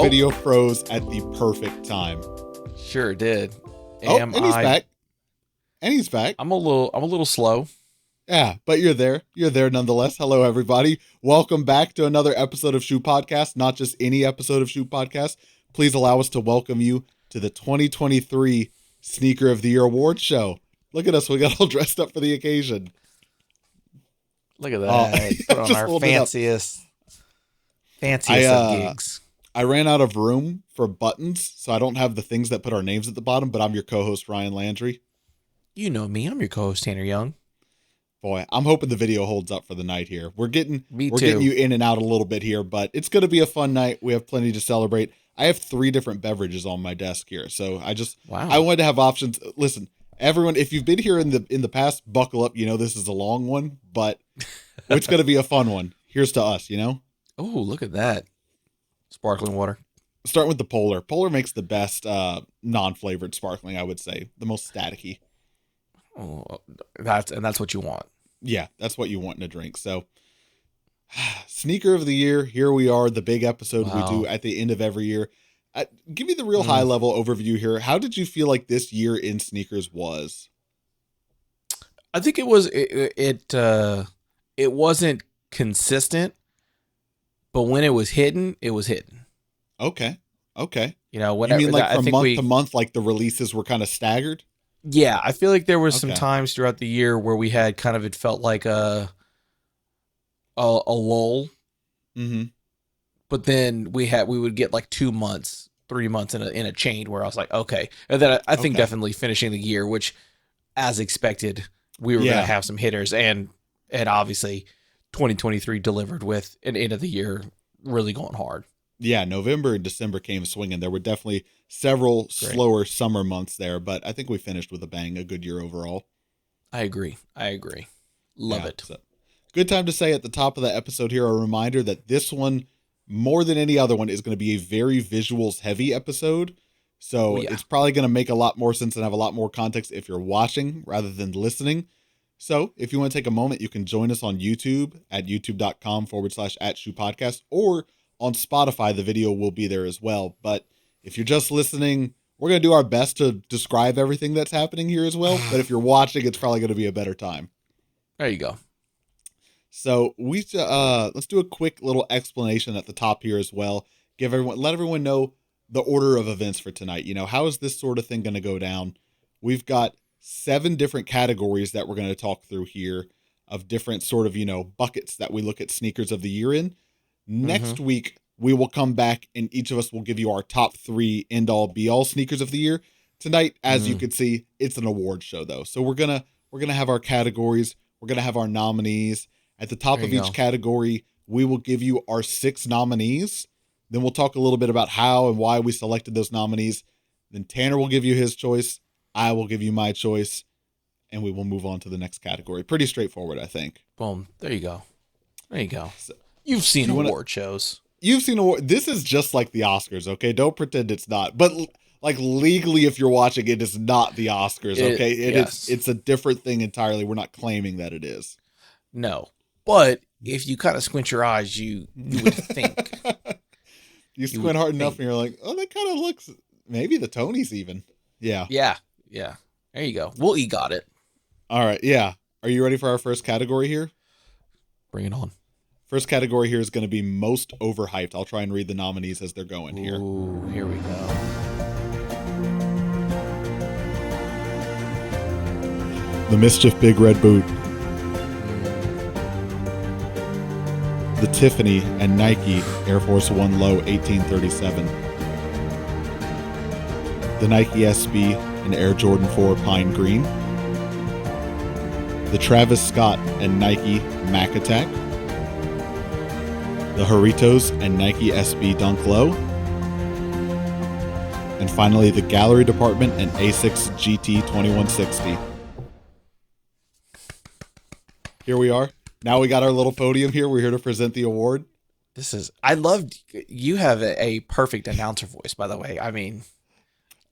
video froze at the perfect time. Sure did. And he's back. And he's back. I'm a little slow. Yeah, but you're there. You're there nonetheless. Hello, everybody. Welcome back to another episode of Shoe Podcast. Not just any episode of Shoe Podcast. Please allow us to welcome you to the 2023 Sneaker of the Year Award Show. Look at us. We got all dressed up for the occasion. Look at that. Put on our fanciest of gigs. I ran out of room for buttons, so I don't have the things that put our names at the bottom, but I'm your co-host, Ryan Landry. You know me. I'm your co-host, Tanner Young. Boy, I'm hoping the video holds up for the night here. We're getting getting you in and out a little bit here, but it's going to be a fun night. We have plenty to celebrate. I have 3 different beverages on my desk here, so I wanted to have options. Listen, everyone, if you've been here in the past, buckle up. You know this is a long one, but it's going to be a fun one. Here's to us, you know? Oh, look at that. Sparkling water. Start with the Polar. Polar makes the best non-flavored sparkling, I would say. The most staticky. Oh, that's what you want. Yeah, that's what you want in a drink. So, Sneaker of the Year, here we are, the big episode we do at the end of every year. Give me the real high-level overview here. How did you feel like this year in sneakers was? I think it wasn't consistent, but when it was hitting, it was hitting. Okay. You know, whatever. You mean like from month to month, like the releases were kind of staggered? Yeah, I feel like there was some times throughout the year where we had kind of, it felt like a lull. Mm-hmm. But then we would get like 2 months, 3 months in a chain where I was like, okay. And then I think definitely finishing the year, which as expected, we were going to have some hitters, and obviously 2023 delivered with an end of the year really going hard. Yeah, November and December came swinging. There were definitely several slower summer months there, but I think we finished with a bang, a good year overall. I agree. Love it. So, good time to say at the top of the episode here, a reminder that this one, more than any other one, is going to be a very visuals heavy episode. So it's probably going to make a lot more sense and have a lot more context if you're watching rather than listening. So if you want to take a moment, you can join us on YouTube at youtube.com/@shoepodcast, or on Spotify, the video will be there as well. But if you're just listening, we're going to do our best to describe everything that's happening here as well. But if you're watching, it's probably going to be a better time. There you go. So let's do a quick little explanation at the top here as well. Let everyone know the order of events for tonight. You know, how is this sort of thing going to go down? We've got 7 different categories that we're going to talk through here of different sort of, buckets that we look at sneakers of the year in. Next week, we will come back and each of us will give you our top 3 end-all be-all sneakers of the year. Tonight, as you can see, it's an award show though. So we're gonna have our categories. We're gonna have our nominees. At the top of each category, we will give you our 6 nominees. Then we'll talk a little bit about how and why we selected those nominees. Then Tanner will give you his choice. I will give you my choice. And we will move on to the next category. Pretty straightforward, I think. Boom. There you go. So, you've seen award shows. You've seen award. This is just like the Oscars, okay? Don't pretend it's not. But like legally, if you're watching, it is not the Oscars, okay? It's a different thing entirely. We're not claiming that it is. No. But if you kind of squint your eyes, you would think. You squint hard enough and you're like, oh, that kind of looks, maybe the Tonys even. Yeah. Yeah. There you go. We'll got it. All right. Yeah. Are you ready for our first category here? Bring it on. First category here is going to be most overhyped. I'll try and read the nominees as they're going here. Ooh, here we go. The Mischief Big Red Boot. The Tiffany and Nike Air Force One Low 1837. The Nike SB and Air Jordan 4 Pine Green. The Travis Scott and Nike Mac Attack. The Doritos and Nike SB Dunk Low. And finally, the Gallery Department and Asics GT 2160. Here we are. Now we got our little podium here. We're here to present the award. You have a perfect announcer voice, by the way. I mean,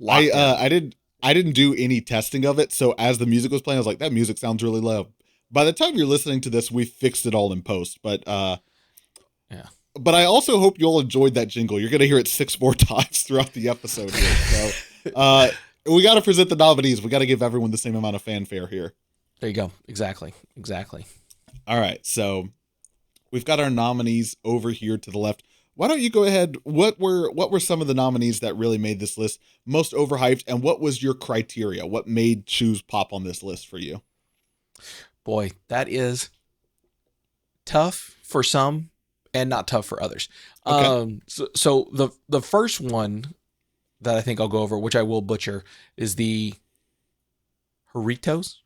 I didn't do any testing of it. So as the music was playing, I was like, that music sounds really loud. By the time you're listening to this, we fixed it all in post. But yeah, but I also hope you all enjoyed that jingle. You're gonna hear it 6 more times throughout the episode here. So we got to present the nominees. We got to give everyone the same amount of fanfare here. There you go. Exactly. All right, so we've got our nominees over here to the left. Why don't you go ahead? What were some of the nominees that really made this list most overhyped, and what was your criteria? What made shoes pop on this list for you? Boy, that is tough for some and not tough for others. Okay. So the first one that I think I'll go over, which I will butcher, is the Horitos.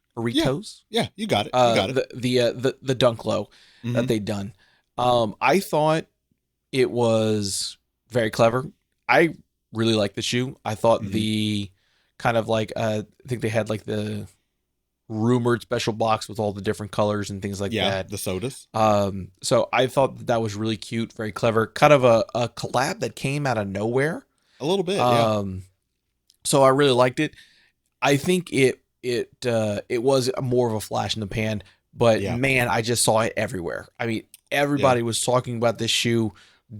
Yeah, you got it. You got it. The Dunk Low that they'd done. I thought it was very clever. I really liked the shoe. I thought the kind of like I think they had like the rumored special box with all the different colors and things like that. The sodas. So I thought that was really cute, very clever. Kind of a collab that came out of nowhere. A little bit, yeah. So I really liked it. I think it was more of a flash in the pan, but man, I just saw it everywhere. I mean, everybody was talking about this shoe,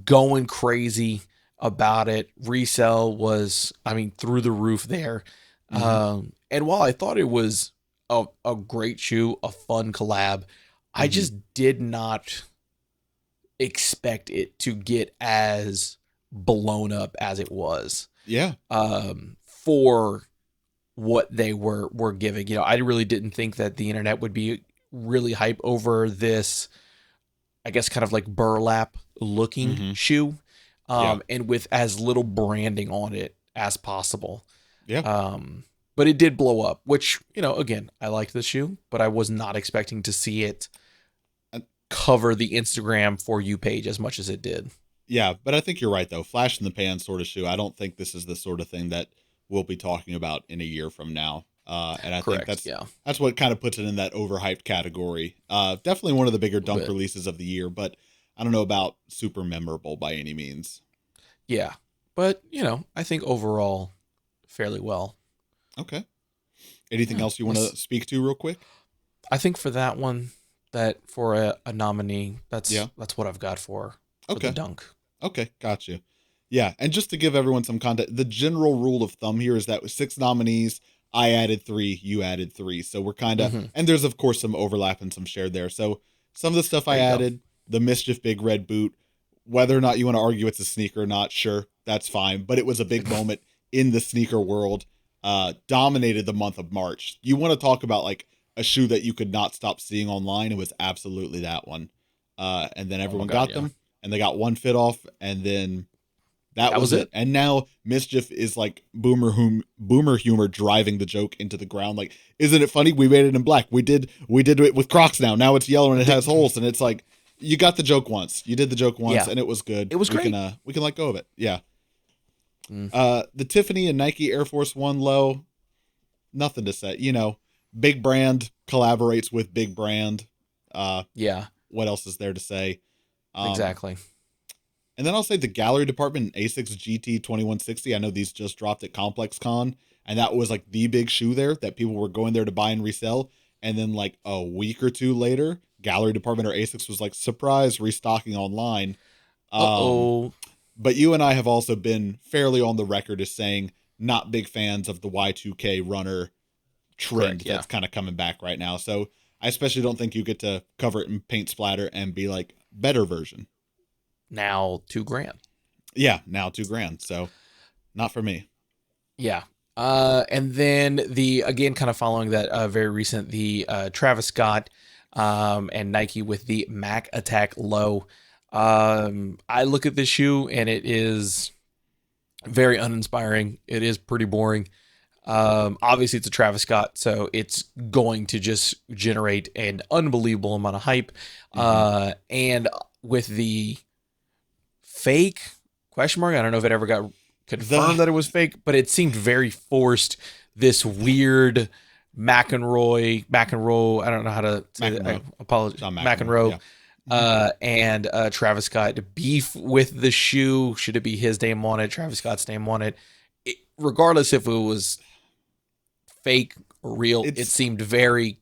going crazy about it. Resale was, I mean, through the roof there. And while I thought it was a great shoe, a fun collab, I just did not expect it to get as blown up as it was. Yeah. For what they were giving. You know, I really didn't think that the internet would be really hype over this, I guess, kind of like burlap looking shoe. And with as little branding on it as possible. Yeah. But it did blow up, which, you know, again, I liked the shoe, but I was not expecting to see it cover the Instagram For You page as much as it did. Yeah, but I think you're right, though. Flash in the pan sort of shoe. I don't think this is the sort of thing that we'll be talking about in a year from now. And I think that's what kind of puts it in that overhyped category. Definitely one of the bigger dunk releases of the year, but I don't know about super memorable by any means. Yeah, but, you know, I think overall fairly well. Okay. Anything else you want to speak to real quick? I think for that one, that for a nominee, that's what I've got for the dunk. Okay, got you. Yeah, and just to give everyone some context, the general rule of thumb here is that with 6 nominees, I added 3, you added 3. So we're kind of, and there's of course some overlap and some shared there. So some of the stuff I added, the Mischief Big Red Boot, whether or not you want to argue it's a sneaker or not, sure, that's fine. But it was a big moment in the sneaker world, dominated the month of March. You want to talk about like a shoe that you could not stop seeing online, it was absolutely that one. And then everyone got them, and they got one fit off, and then that was it. And now Mischief is like boomer humor driving the joke into the ground. Like, isn't it funny? We made it in black. We did it with Crocs now. Now it's yellow and it has holes, and it's like, you got the joke once. You did the joke once, and it was good. It was great. We can let go of it. Yeah. The Tiffany and Nike Air Force One low, nothing to say. You know, big brand collaborates with big brand. What else is there to say? Exactly. And then I'll say the gallery department in Asics GT 2160. I know these just dropped at Complex Con, and that was like the big shoe there that people were going there to buy and resell. And then like a week or two later, gallery department or Asics was like, surprise, restocking online. But you and I have also been fairly on the record as saying not big fans of the Y2K runner trend that's kind of coming back right now. So I especially don't think you get to cover it in paint splatter and be like, better version. Now $2,000. Yeah, now $2,000. So not for me. Yeah. And then again, kind of following that very recent, the Travis Scott and Nike with the Mac Attack Low. I look at this shoe and it is very uninspiring. It is pretty boring. Obviously it's a Travis Scott, so it's going to just generate an unbelievable amount of hype. And with the fake question mark, I don't know if it ever got confirmed that it was fake, but it seemed very forced. This weird McEnroe, I don't know how to say it. I apologize. McEnroe. And Travis Scott beef with the shoe. Should it be his name on it? Travis Scott's name on it? Regardless if it was fake or real, it seemed very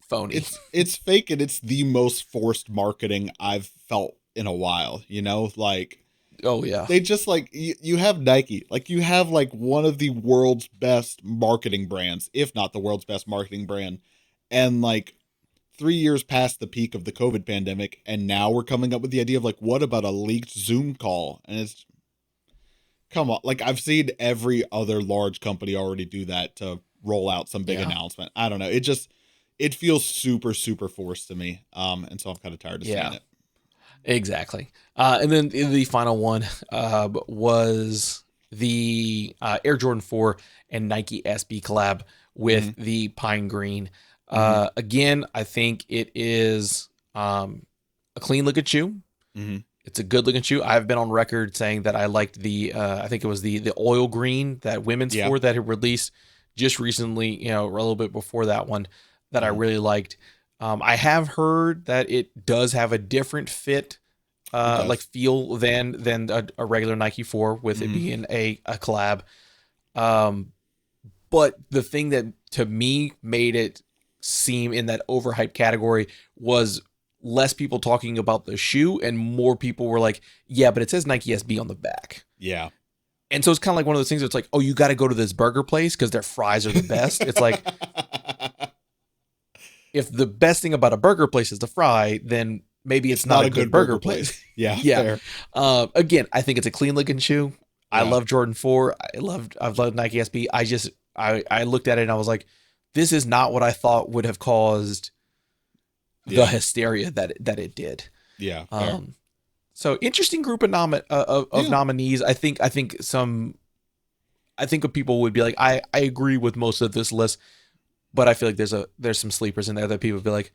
phony. It's fake, and it's the most forced marketing I've felt in a while, you know, like Oh yeah. they just like you have Nike, like you have like one of the world's best marketing brands, if not the world's best marketing brand. And like 3 years past the peak of the COVID pandemic, and now we're coming up with the idea of like, what about a leaked Zoom call? And it's, come on, like I've seen every other large company already do that to roll out some big Yeah. announcement. I don't know. It just, it feels super, super forced to me. And so I'm kind of tired of seeing Yeah. it. Exactly. And then the final one was the Air Jordan 4 and Nike SB collab with the Pine Green. Mm-hmm. Again, I think it is a clean looking shoe. Mm-hmm. It's a good looking shoe. I've been on record saying that I liked the I think it was the oil green, that women's Yeah. 4 that had released just recently, you know, a little bit before that one, that I really liked. I have heard that it does have a different fit, like feel than a regular Nike 4, with it being a collab. But the thing that to me made it seem in that overhyped category was less people talking about the shoe and more people were like, yeah, but it says Nike SB on the back. Yeah. And so it's kind of like one of those things that's like, oh, you got to go to this burger place because their fries are the best. It's like, if the best thing about a burger place is the fry, then maybe it's not a good burger place. Yeah. Yeah. Again, I think it's a clean looking shoe. I Yeah. love Jordan 4. I've loved Nike SB. I looked at it and I was like, this is not what I thought would have caused the hysteria that it did. Yeah. So interesting group of nominees. I think people would be like, I agree with most of this list, but I feel like there's some sleepers in there that people would be like,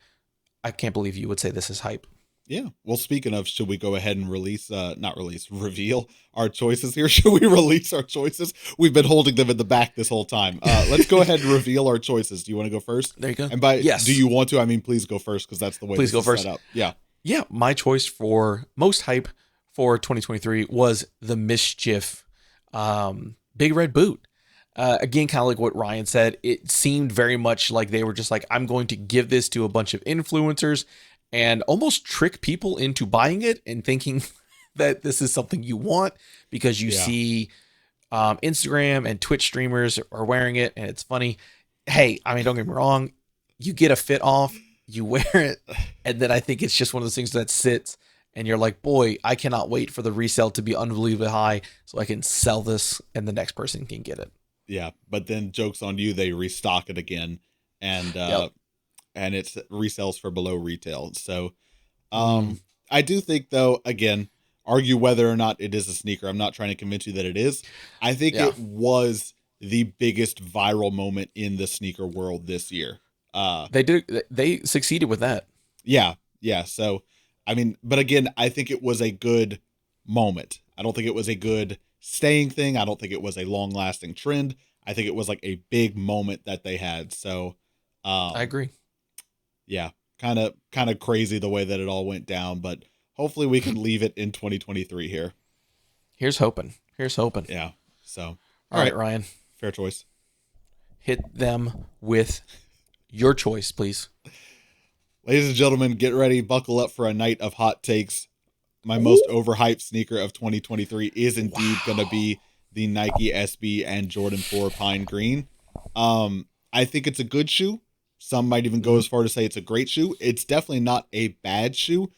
I can't believe you would say this is hype. Yeah. Well, speaking of, should we go ahead and reveal our choices here? Should we release our choices? We've been holding them in the back this whole time. Let's go ahead and reveal our choices. Do you want to go first? There you go. And by yes. Do you want to? I mean, please go first, because that's the way please this go is first. set up. Yeah. Yeah. My choice for most hype for 2023 was the Mischief Big Red Boot. Again, kind of like what Ryan said, it seemed very much like they were just like, I'm going to give this to a bunch of influencers and almost trick people into buying it and thinking that this is something you want because you see Instagram and Twitch streamers are wearing it and it's funny. Hey, I mean, don't get me wrong. You get a fit off, you wear it, and then I think it's just one of those things that sits and you're like, boy, I cannot wait for the resale to be unbelievably high so I can sell this and the next person can get it. Yeah, but then joke's on you, they restock it again, and and it's resells for below retail. So I do think, though, again, argue whether or not it is a sneaker. I'm not trying to convince you that it is. I think it was the biggest viral moment in the sneaker world this year. They succeeded with that. Yeah. So, I mean, but again, I think it was a good moment. I don't think it was a good staying thing. I don't think it was a long lasting trend. I think it was like a big moment that they had. So, I agree. Yeah, kind of crazy the way that it all went down, but hopefully we can leave it in 2023 here. Here's hoping. Yeah. So, all right, Ryan. Fair choice. Hit them with your choice, please. Ladies and gentlemen, get ready. Buckle up for a night of hot takes. My most overhyped sneaker of 2023 is indeed going to be the Nike SB and Jordan 4 Pine Green. I think it's a good shoe. Some might even go as far to say it's a great shoe. It's definitely not a bad shoe,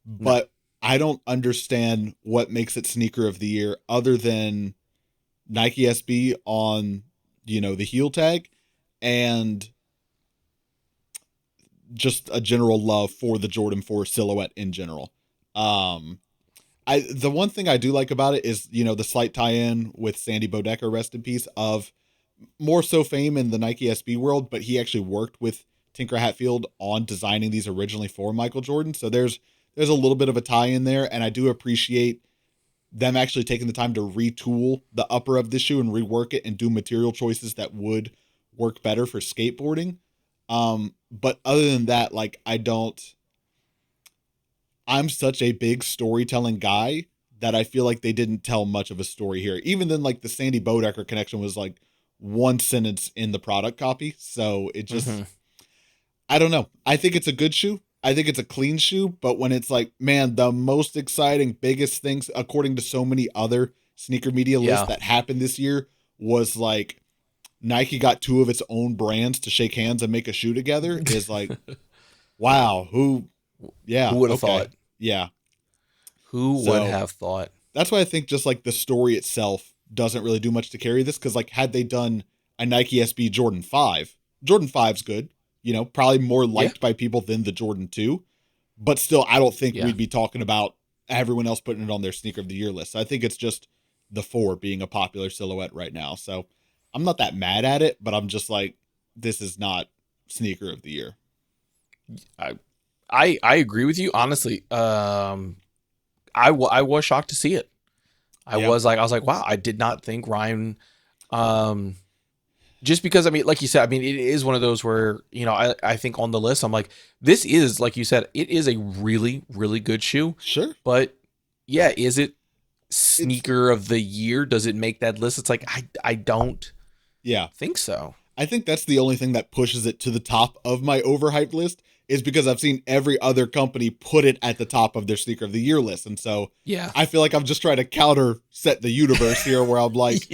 but I don't understand what makes it sneaker of the year other than Nike SB on, the heel tag and just a general love for the Jordan 4 silhouette in general. The one thing I do like about it is, the slight tie-in with Sandy Bodecker, rest in peace, of more so fame in the Nike SB world, but he actually worked with Tinker Hatfield on designing these originally for Michael Jordan. So there's a little bit of a tie in there, and I do appreciate them actually taking the time to retool the upper of the shoe and rework it and do material choices that would work better for skateboarding. But other than that, like, I'm such a big storytelling guy that I feel like they didn't tell much of a story here. Even then, like, the Sandy Bodecker connection was like one sentence in the product copy. So it just, I don't know. I think it's a good shoe. I think it's a clean shoe, but when it's like, man, the most exciting, biggest things, according to so many other sneaker media lists Yeah. that happened this year, was like Nike got two of its own brands to shake hands and make a shoe together. Is like, wow, Who yeah, would have okay, thought? yeah. Who would So have thought? that's why I think just like the story itself doesn't really do much to carry this. Cause like, had they done a Nike SB Jordan 5, Jordan 5's good, probably more Yeah. liked by people than the Jordan 2. But still, I don't think Yeah. we'd be talking about everyone else putting it on their sneaker of the year list. I think it's just the 4 being a popular silhouette right now. So I'm not that mad at it, but I'm just like, this is not sneaker of the year. I I agree with you honestly. I was shocked to see it. I Yeah, was like, wow, I did not think Ryan. Um, just because I mean, like you said, I mean, it is one of those where I think on the list, I'm like, this is like you said, it is a really really good shoe, sure. but yeah, is it It's sneaker of the year? Does it make that list? It's like I don't yeah. think so. I think that's the only thing that pushes it to the top of my overhyped list is because I've seen every other company put it at the top of their sneaker of the year list. And so Yeah. I feel like I'm just trying to counter set the universe here where I'm like,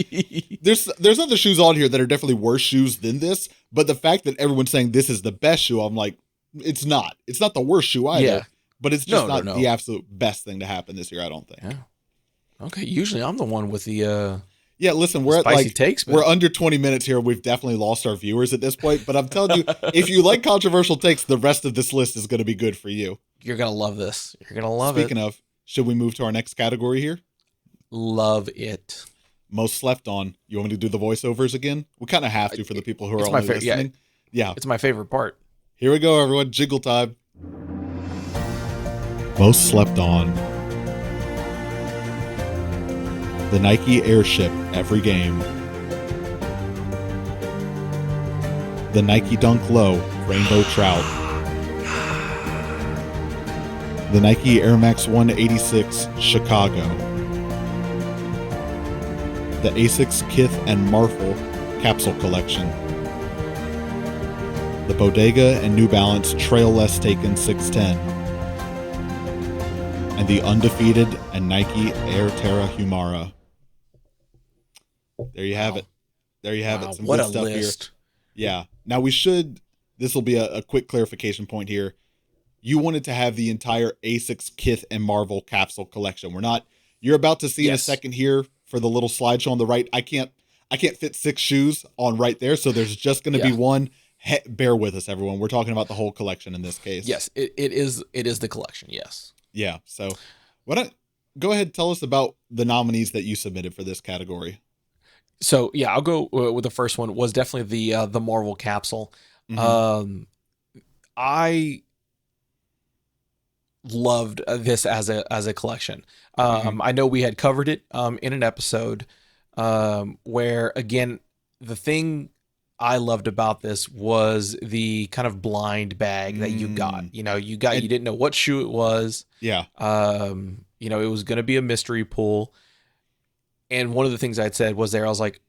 there's other shoes on here that are definitely worse shoes than this, but the fact that everyone's saying this is the best shoe, I'm like, it's not. It's not the worst shoe either, Yeah. but it's just No, not the no. absolute best thing to happen this year, I don't think. Yeah. Okay. Usually I'm the one with Yeah, listen, the we're at spicy like takes, we're but under 20 minutes here. We've definitely lost our viewers at this point, but I'm telling you, if you like controversial takes, the rest of this list is going to be good for you. you're gonna love this. You're gonna love Speaking it. of, should we move to our next category here? Love it. Most slept on. You want me to do the voiceovers again? We kind of have to for the people who are It's my only favorite. Yeah, listening. Yeah. it's my favorite part. Here we go, everyone. Jiggle time. Most slept on. The Nike Airship every game. The Nike Dunk Low Rainbow Trout. The Nike Air Max 186 Chicago. The Asics Kith and Marfel Capsule Collection. The Bodega and New Balance Trail Less Taken 610. And the undefeated and Nike Air Terra Humara. There you have it. There you have Wow, it. Some what good a stuff list. here. Yeah. Now this will be a quick clarification point here. You wanted to have the entire Asics, Kith, and Marvel capsule collection. You're about to see in a Yes. second here for the little slideshow on the right. I can't fit 6 shoes on right there. So there's just going to be Yeah. one. Bear with us, everyone. We're talking about the whole collection in this case. Yes, it is. It is the collection. Yes. Yeah. So go ahead and tell us about the nominees that you submitted for this category. So yeah, I'll go with the first one. Was definitely the Marvel capsule. Mhm. I loved this as a collection. I know we had covered it in an episode where again the thing I loved about this was the kind of blind bag that you got. You didn't know what shoe it was. Yeah. It was going to be a mystery pull. And one of the things I'd said was I was like,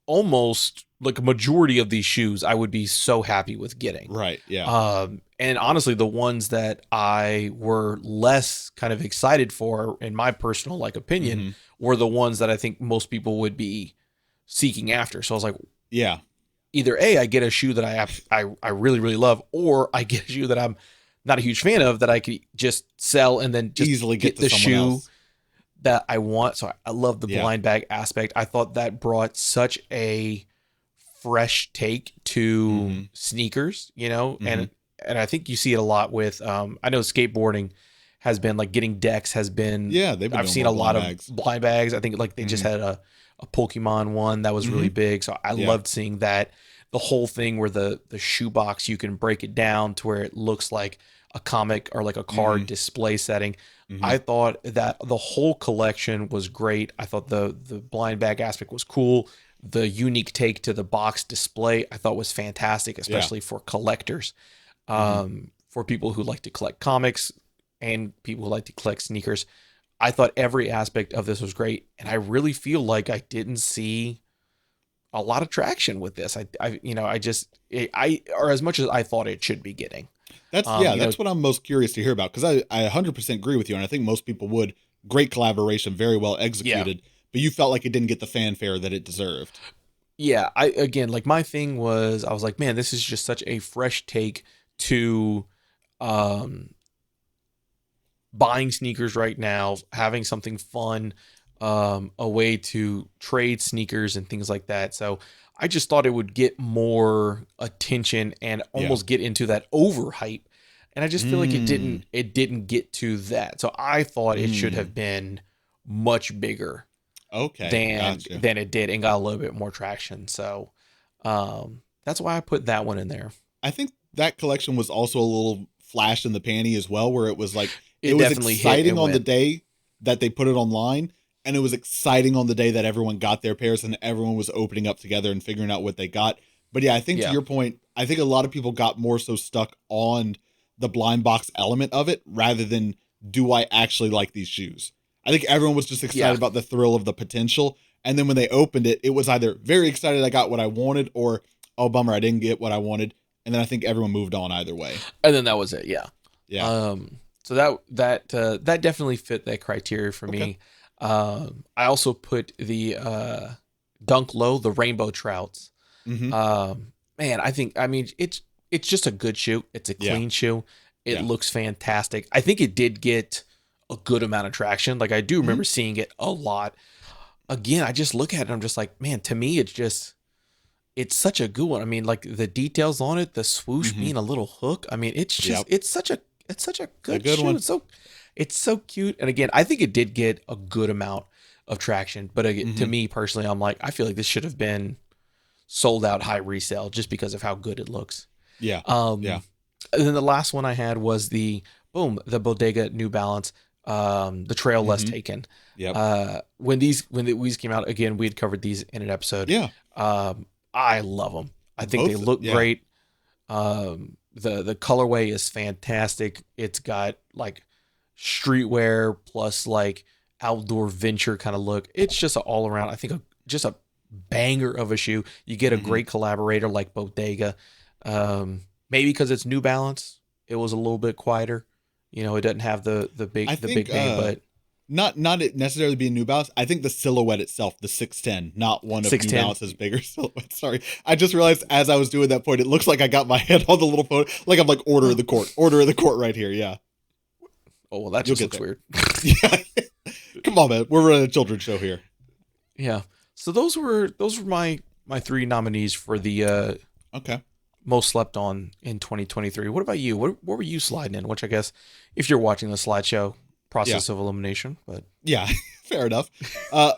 almost like a majority of these shoes I would be so happy with getting. Right. Yeah. And honestly, the ones that I were less kind of excited for, in my personal opinion, Mhm. were the ones that I think most people would be seeking after. So I was like, Yeah. either A, I get a shoe that I really, really love, or I get a shoe that I'm not a huge fan of that I could just sell and then just Easily get to the someone shoe else. that I want. So I love the Yeah. blind bag aspect. I thought that brought such a fresh take to Mhm. sneakers, and Mhm. I think you see it a lot with I know skateboarding has been getting decks has been Yeah, they've been I've doing seen more a lot blind of bags. blind bags. I think they just Mhm. had a Pokemon one that was really big. So I Yeah. loved seeing that. The whole thing where the shoebox, you can break it down to where it looks like a comic or like a card display setting. Mhm. I thought that the whole collection was great. I thought the blind bag aspect was cool. The unique take to the box display I thought was fantastic, especially for collectors, for people who like to collect comics and people who like to collect sneakers. I thought every aspect of this was great, and I really feel like I didn't see a lot of traction with this. Or as much as I thought it should be getting. That's what I'm most curious to hear about, because I 100% agree with you, and I think most people would. Great collaboration, very well Yeah. executed, but you felt like it didn't get the fanfare that it deserved. Yeah, I again, like my thing was I was like, man, this is just such a fresh take to um buying sneakers right now, having something fun, a way to trade sneakers and things like that. So I just thought it would get more attention and Yeah. almost get into that overhype. And I just feel like Mm, it didn't get to that. So I thought it should mm. have been much bigger Okay, gotcha. than it did and got a little bit more traction. So that's why I put that one in there. I think that collection was also a little flash in the panty as well, where it was like, it It was definitely hit exciting and on the went. day that they put it online, and it was exciting on the day that everyone got their pairs and everyone was opening up together and figuring out what they got. But yeah, I think to Yeah. your point, I think a lot of people got more so stuck on the blind box element of it rather than, do I actually like these shoes? I think everyone was just excited Yeah. about the thrill of the potential. And then when they opened it, it was either very excited I got what I wanted, or, oh, bummer, I didn't get what I wanted. And then I think everyone moved on either way. And then that was it. Yeah. Yeah. So that definitely fit that criteria for Okay. me. I also put the Dunk Low, the Rainbow Trouts. Mm-hmm. Man, I mean it's just a good shoe. It's a Yeah. clean shoe. It Yeah. looks fantastic. I think it did get a good amount of traction. Like I do Mm-hmm. remember seeing it a lot. Again, I just look at it and I'm just like, man, to me it's such a good one. I mean, like the details on it, the swoosh Mm-hmm. being a little hook. I mean, Yep. it's such a A good good shoe. one. It's so cute. And again, I think it did get a good amount of traction. But again, to Mm-hmm. me personally, I'm like, I feel like this should have been sold out high resale just because of how good it looks. Yeah. Yeah. Um, and then the last one I had was the Bodega New Balance, the Trail Less Mm-hmm. Taken. Yep. When these came out again, we had covered these in an episode. Yeah. I love them. I think they Both. look Yeah. great. The colorway is fantastic. It's got like streetwear plus like outdoor venture kind of look. It's just an all around. I think just a banger of a shoe. You get a Mm-hmm. great collaborator like Bodega. Maybe because it's New Balance, it was a little bit quieter. You know, it doesn't have the I big think name, but not it necessarily being New Balance. I think the silhouette itself, the 610, not one of New 610. Balance's bigger silhouettes. Sorry. I just realized as I was doing that point, it looks like I got my head on the little photo. Like I'm like, order of the court. Order of the court right here. Yeah. Oh well, that You'll just get looks there. weird. Yeah. Come on, man. We're running a children's show here. Yeah. So those were my three nominees for the Okay. most slept on in 2023. What about you? What were you sliding in? Which I guess if you're watching the slideshow, process of elimination, but Yeah, fair enough.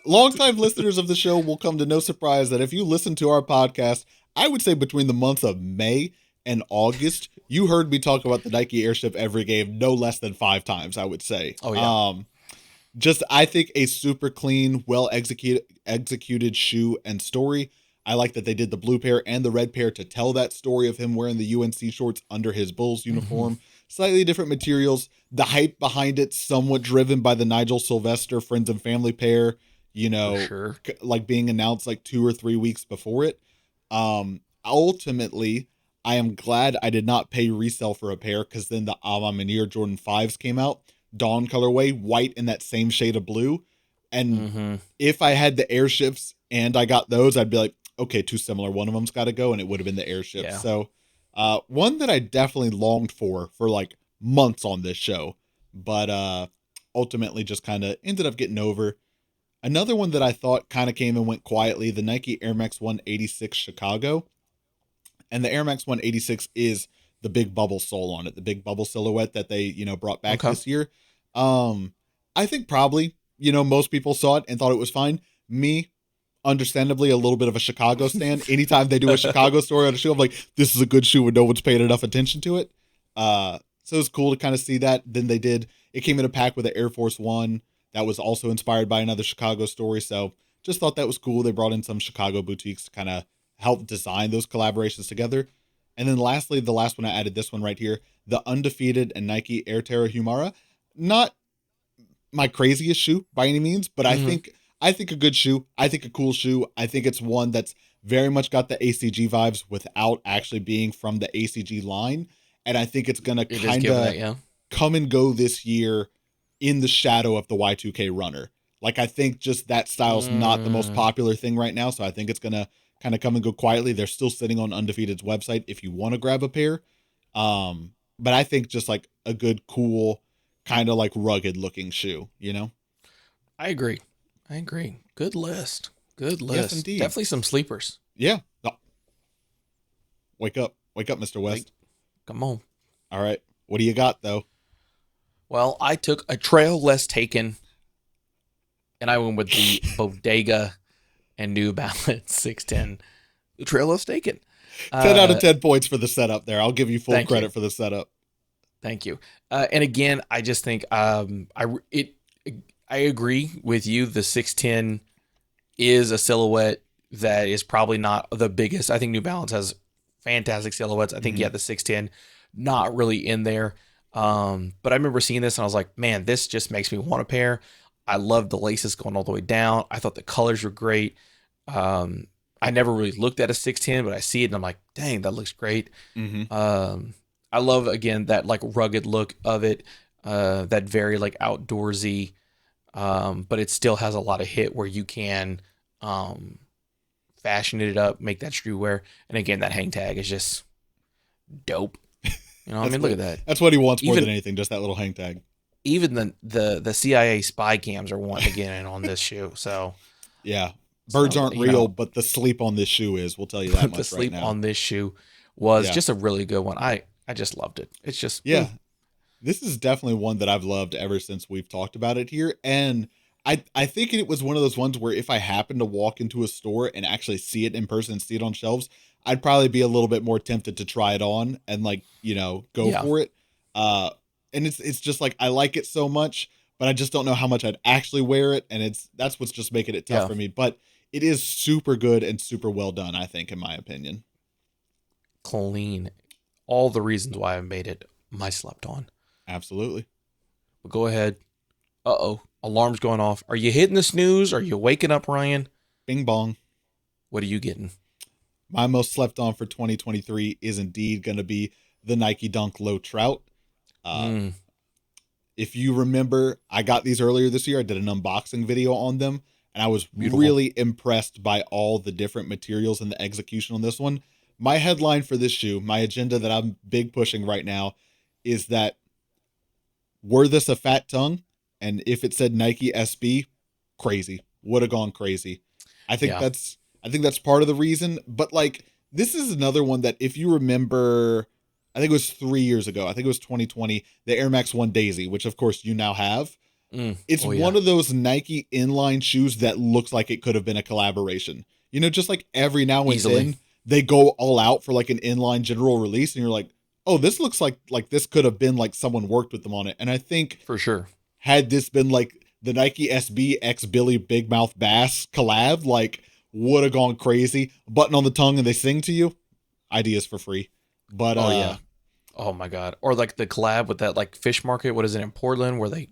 Longtime listeners of the show will come to no surprise that if you listen to our podcast, I would say between the months of May and August, you heard me talk about the Nike Airship every game no less than 5 times, I would say. oh yeah. Just I think a super clean, well executed shoe and story. I like that they did the blue pair and the red pair to tell that story of him wearing the UNC shorts under his Bulls uniform. Slightly different materials. The hype behind it, somewhat driven by the Nigel Sylvester friends and family pair, you know, For sure. like being announced like 2 or 3 weeks before it. Ultimately, I am glad I did not pay resale for a pair, because then the Ama Manir Jordan 5s came out. Dawn colorway, white in that same shade of blue. And Mm-hmm. if I had the airships and I got those, I'd be like, okay, too similar. One of them's got to go, and it would have been the airships. Yeah. So, one that I definitely longed for like months on this show, but ultimately just kind of ended up getting over. Another one that I thought kind of came and went quietly, the Nike Air Max 186 Chicago. And the Air Max 186 is the big bubble sole on it, the big bubble silhouette that they, brought back Okay. this year. I think probably, most people saw it and thought it was fine. Me, understandably, a little bit of a Chicago stan. Anytime they do a Chicago story on a shoe, I'm like, this is a good shoe and no one's paying enough attention to it. So it was cool to kind of see that. Then it came in a pack with the Air Force One that was also inspired by another Chicago story. So just thought that was cool. They brought in some Chicago boutiques to kind of help design those collaborations together. And then lastly, the last one I added, this one right here, the Undefeated and Nike Air Terra Humara. Not my craziest shoe by any means, but Mhm. I think a good shoe. I think a cool shoe. I think it's one that's very much got the ACG vibes without actually being from the ACG line. And I think it's going to It is kind giving of that, yeah. come and go this year in the shadow of the Y2K runner. Like, I think just that style's not the most popular thing right now. So I think it's going to kind of come and go quietly. They're still sitting on Undefeated's website if you want to grab a pair. But I think just like a good, cool, kind of like rugged looking shoe, you know? I agree. Good list. Yes, indeed. Definitely some sleepers. Yeah. No. Wake up, Mr. West. Come on. All right. What do you got though? Well, I took a trail less taken, and I went with the Bodega and New Balance 610. The trail less taken. 10 out of 10 points for the setup there. I'll give you full credit for the setup. Thank you. And again, I just think I agree with you. The 610 is a silhouette that is probably not the biggest. I think New Balance has fantastic silhouettes. I think, the 610, not really in there. But I remember seeing this and I was like, man, this just makes me want a pair. I love the laces going all the way down. I thought the colors were great. I never really looked at a 610, but I see it and I'm like, dang, that looks great. I love, again, that like rugged look of it, that very like outdoorsy, but it still has a lot of hit where you can fashion it up, make that streetwear. And again, that hang tag is just dope. You know, I mean, look at that. That's what he wants more than anything, just that little hang tag. Even the CIA spy cams are wanting to get in on this shoe. So yeah, birds aren't real, but the sleep on this shoe is. We'll tell you that much. The sleep on this shoe was just a really good one. I just loved it. It's just This is definitely one that I've loved ever since we've talked about it here, and I think it was one of those ones where if I happened to walk into a store and actually see it in person, see it on shelves, I'd probably be a little bit more tempted to try it on and like, you know, go for it. And it's just like, I like it so much, but I just don't know how much I'd actually wear it. And that's what's just making it tough for me, but it is super good and super well done, I think, in my opinion. Clean. All the reasons why I made it my slept on. Absolutely. But go ahead. Alarm's going off. Are you hitting the snooze? Are you waking up, Ryan? Bing bong. What are you getting? My most slept on for 2023 is indeed going to be the Nike Dunk Low Trout. If you remember, I got these earlier this year. I did an unboxing video on them, and I was really impressed by all the different materials and the execution on this one. My headline for this shoe, my agenda that I'm big pushing right now, is that were this a fat tongue, and if it said Nike SB, crazy. Would have gone crazy. I think that's part of the reason. But like, this is another one that if you remember, I think it was 3 years ago. I think it was 2020, the Air Max 1 Daisy, which of course you now have. It's one of those Nike inline shoes that looks like it could have been a collaboration. You know, just like every now and then they go all out for like an inline general release and you're like, oh, this looks like this could have been like someone worked with them on it. And I think for sure, had this been like the Nike SB X Billy Big Mouth Bass collab, like would have gone crazy. Button on the tongue and they sing to you. Ideas for free. But oh my God. Or like the collab with that like fish market. What is it in Portland where they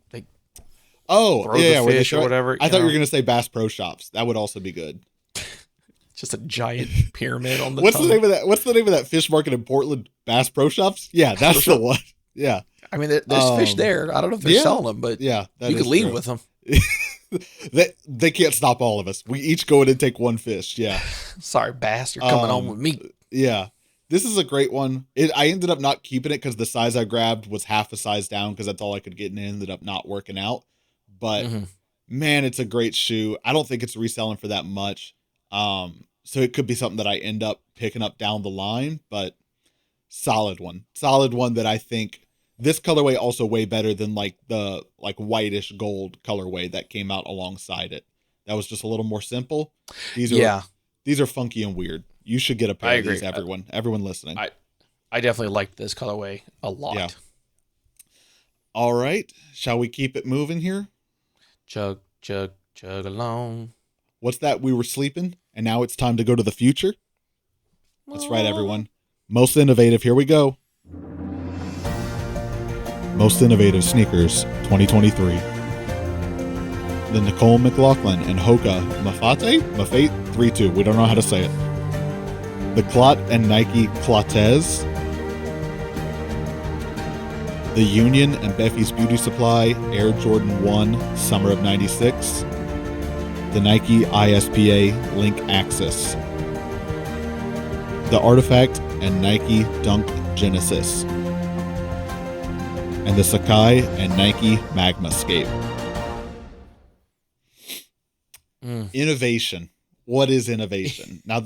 throw the fish or whatever. I thought you were gonna say Bass Pro Shops. That would also be good. Just a giant pyramid on the What's tongue. the name of that? What's the name of that fish market in Portland? Bass Pro Shops? Yeah, that's the one. Yeah. I mean, there's fish there. I don't know if they're selling them, but yeah, you could leave with them. They can't stop all of us. We each go in and take one fish. Yeah. Sorry, Bass, you're coming on with me. Yeah. This is a great one. I ended up not keeping it because the size I grabbed was half a size down because that's all I could get and it ended up not working out. But man, it's a great shoe. I don't think it's reselling for that much. So it could be something that I end up picking up down the line, but solid one that I think this colorway also way better than like the like whitish gold colorway that came out alongside it. That was just a little more simple. These are funky and weird. You should get a pair of these, everyone listening. I definitely liked this colorway a lot. Yeah. All right. Shall we keep it moving here? Chug, chug, chug along. What's that? We were sleeping and now it's time to go to the future. That's right, everyone. Most innovative. Here we go. Most innovative sneakers 2023. The Nicole McLaughlin and Hoka Mafate 3-2. We don't know how to say it. The Clot and Nike Clotez. The Union and Beffy's Beauty Supply Air Jordan 1 Summer of 96. The Nike ISPA Link Axis. The Artifact and Nike Dunk Genesis. And the Sakai and Nike Magmascape. Innovation. What is innovation? Now,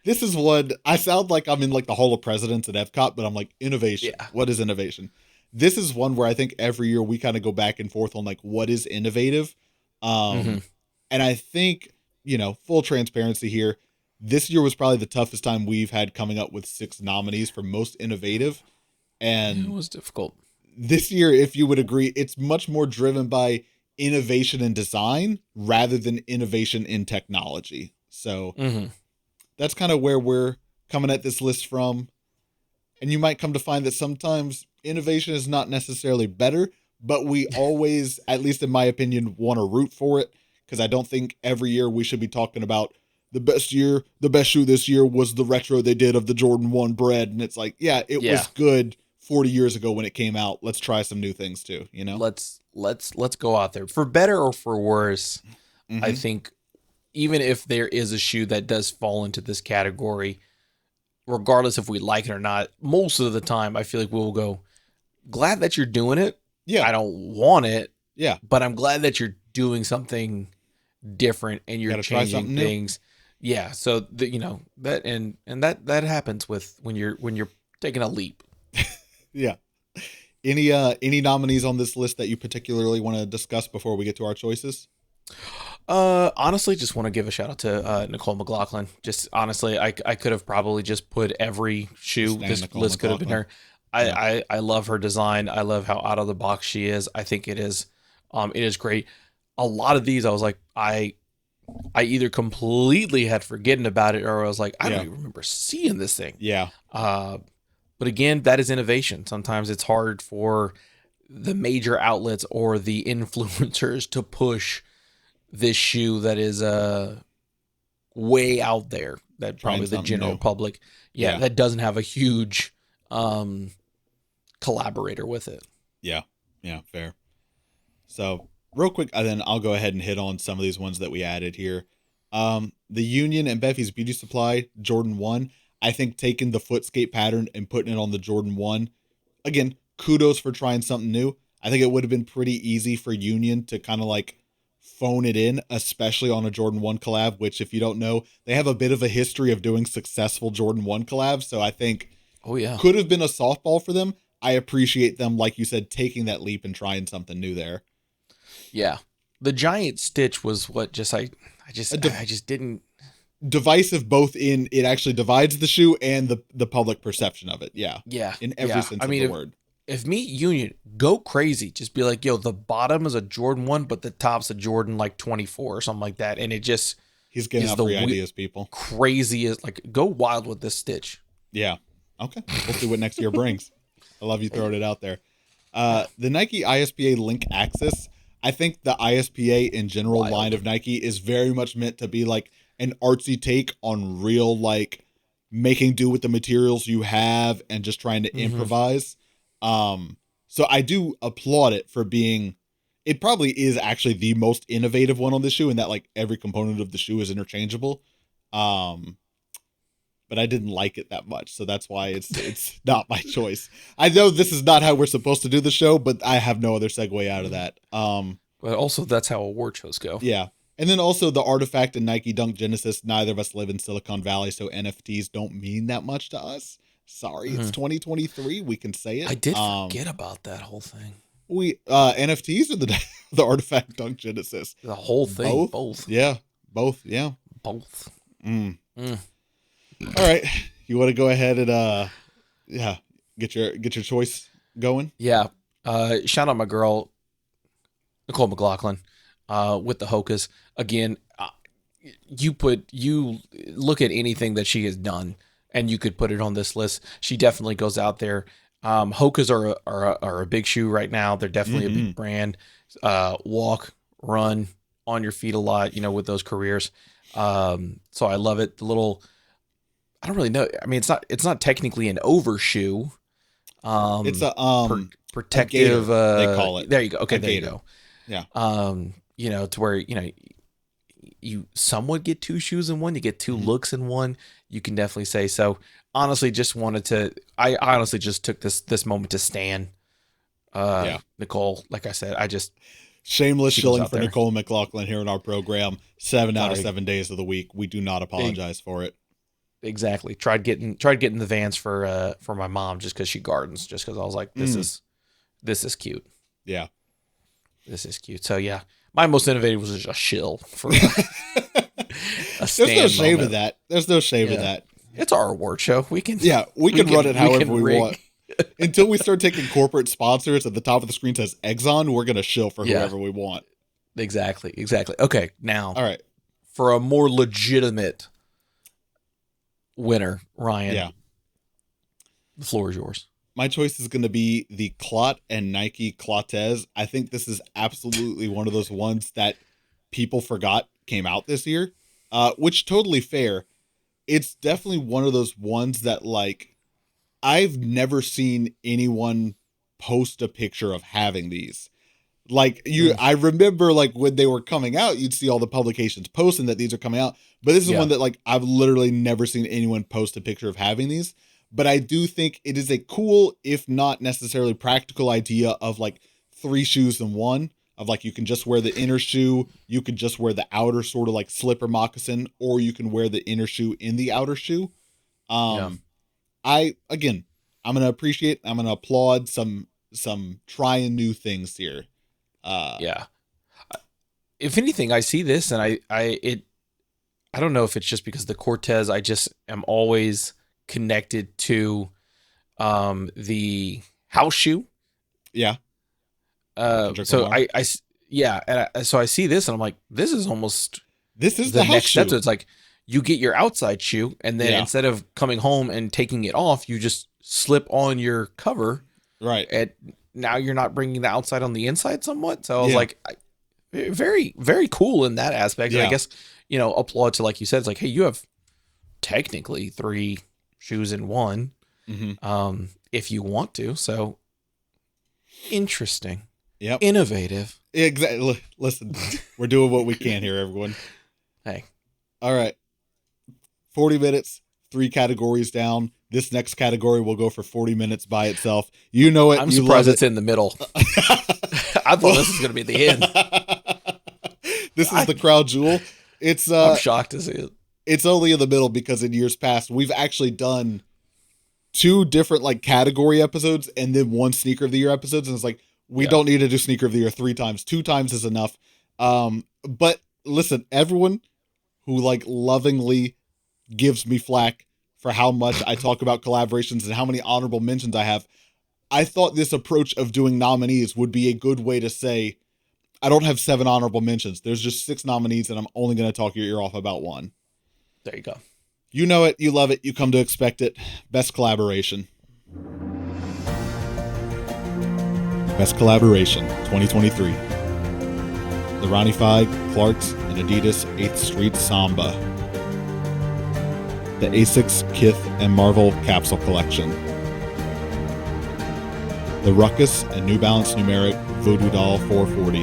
this is what I sound like I'm in like the Hall of Presidents at Epcot, but I'm like, innovation. Yeah. What is innovation? This is one where I think every year we kind of go back and forth on like what is innovative. And I think, full transparency here, this year was probably the toughest time we've had coming up with 6 nominees for most innovative. And it was difficult. This year, if you would agree, it's much more driven by innovation in design rather than innovation in technology. So that's kind of where we're coming at this list from. And you might come to find that sometimes innovation is not necessarily better, but we always, at least in my opinion, want to root for it, because I don't think every year we should be talking about the best shoe this year was the retro they did of the Jordan 1 bread. And it's like, it was good 40 years ago when it came out. Let's try some new things too, Let's go out there. For better or for worse, I think even if there is a shoe that does fall into this category, regardless if we like it or not, most of the time I feel like we'll go, glad that you're doing it. Yeah. I don't want it. Yeah. But I'm glad that you're doing something different and you're changing things. New. Yeah. So that happens with when you're taking a leap. Yeah. Any nominees on this list that you particularly want to discuss before we get to our choices? Honestly, just want to give a shout out to Nicole McLaughlin. Just honestly, I could have probably just put every shoe. This list could have been her. I love her design. I love how out of the box she is. I think it is great. A lot of these, I was like, I either completely had forgotten about it, or I was like, I don't even remember seeing this thing. Yeah. But again, that is innovation. Sometimes it's hard for the major outlets or the influencers to push this shoe that is way out there, that probably the general public, that doesn't have a huge collaborator with it. Yeah, fair. So real quick, then I'll go ahead and hit on some of these ones that we added here. The Union and Beffy's Beauty Supply Jordan 1. I think taking the footscape pattern and putting it on the Jordan 1, again, kudos for trying something new. I think it would have been pretty easy for Union to kind of like phone it in, especially on a Jordan 1 collab, which if you don't know, they have a bit of a history of doing successful Jordan 1 collabs. So I think could have been a softball for them. I appreciate them, like you said, taking that leap and trying something new there. Yeah. The giant stitch was what I just didn't. Divisive both in it actually divides the shoe and the public perception of it. Yeah. In every sense of the word. If me Union go crazy, just be like, yo, the bottom is a Jordan 1, but the top's a Jordan like 24 or something like that. And it just he's getting out free ideas, people. Craziest, like go wild with this stitch. Yeah. Okay. We'll see what next year brings. I love you throwing it out there. The Nike ISPA Link Axis. I think the ISPA in general line of Nike is very much meant to be like an artsy take on real, like making do with the materials you have and just trying to improvise. So I do applaud it for being, it probably is actually the most innovative one on the shoe, in that like every component of the shoe is interchangeable. But I didn't like it that much. So that's why it's not my choice. I know this is not how we're supposed to do the show, but I have no other segue out of that. But also that's how award shows go. Yeah. And then also the Artifact and Nike Dunk Genesis. Neither of us live in Silicon Valley, so NFTs don't mean that much to us. Sorry, it's 2023. We can say it. I did forget about that whole thing. We NFTs or the Artifact Dunk Genesis? The whole thing. Both. Yeah. Both. Yeah. Both. All right. You want to go ahead and get your choice going? Yeah. Shout out my girl Nicole McLaughlin with the Hokas. Again, you look at anything that she has done and you could put it on this list. She definitely goes out there. Hokas are a big shoe right now. They're definitely a big brand. Walk, run on your feet a lot, with those careers. So I love it. The little, I don't really know. I mean, it's not technically an overshoe. It's a protective. They call it. There you go. Okay, A there gator. you go. Yeah. To where you somewhat get two shoes in one. You get two looks in one. You can definitely say so. Honestly, I honestly just took this moment to stan Nicole. Like I said, Shameless shilling for there. Nicole McLaughlin here in our program. 7 out of 7 days of the week. We do not apologize for it. Exactly. Tried getting the Vans for my mom just because she gardens. Just because I was like, this is cute. Yeah, this is cute. So yeah, my most innovative was just a shill for a There's no shame moment. in that. There's no shame in that. It's our award show. We can run it however we want. Until we start taking corporate sponsors at the top of the screen says Exxon, we're gonna shill for whoever we want. Exactly. Okay, now all right, for a more legitimate winner, Ryan. Yeah. The floor is yours. My choice is going to be the Clot and Nike Clotez. I think this is absolutely one of those ones that people forgot came out this year, which totally fair. It's definitely one of those ones that, like, I've never seen anyone post a picture of having these. Like, I remember, like, when they were coming out, you'd see all the publications posting that these are coming out. But this is one that, like, I've literally never seen anyone post a picture of having these. But I do think it is a cool, if not necessarily practical idea of, like, 3 shoes in one. Of, like, you can just wear the inner shoe, you can just wear the outer sort of like slipper moccasin, or you can wear the inner shoe in the outer shoe. I'm going to applaud some trying new things here. If anything, I see this and I don't know if it's just because the Cortez, I just am always connected to the house shoe. Yeah. So so I see this and I'm like, this is the next shoe. step. So it's like you get your outside shoe and then instead of coming home and taking it off, you just slip on your cover. Right. And now you're not bringing the outside on the inside somewhat. So I was like, very, very cool in that aspect. And I guess, applaud to, like you said, it's like, hey, you have technically 3 shoes in one, if you want to. So interesting. Yep. Innovative. Exactly. Listen, we're doing what we can here, everyone. Hey. All right. 40 minutes, 3 categories down. This next category will go for 40 minutes by itself. You know it. I'm surprised it's in the middle. I thought this was going to be at the end. This is the crowd jewel. I'm shocked to see it. It's only in the middle because in years past, we've actually done 2 different like category episodes and then 1 sneaker of the year episodes. And it's like, we don't need to do sneaker of the year 3 times. 2 times is enough. But listen, everyone who like lovingly gives me flack for how much I talk about collaborations and how many honorable mentions I have, I thought this approach of doing nominees would be a good way to say, I don't have 7 honorable mentions. There's just 6 nominees and I'm only going to talk your ear off about 1. There you go. You know it. You love it. You come to expect it. Best collaboration. Best collaboration 2023. The Ronnie Fieg, Clarks, and Adidas 8th Street Samba. The Asics, Kith, and Marvel Capsule Collection. The Ruckus and New Balance Numeric Voodoo Doll 440.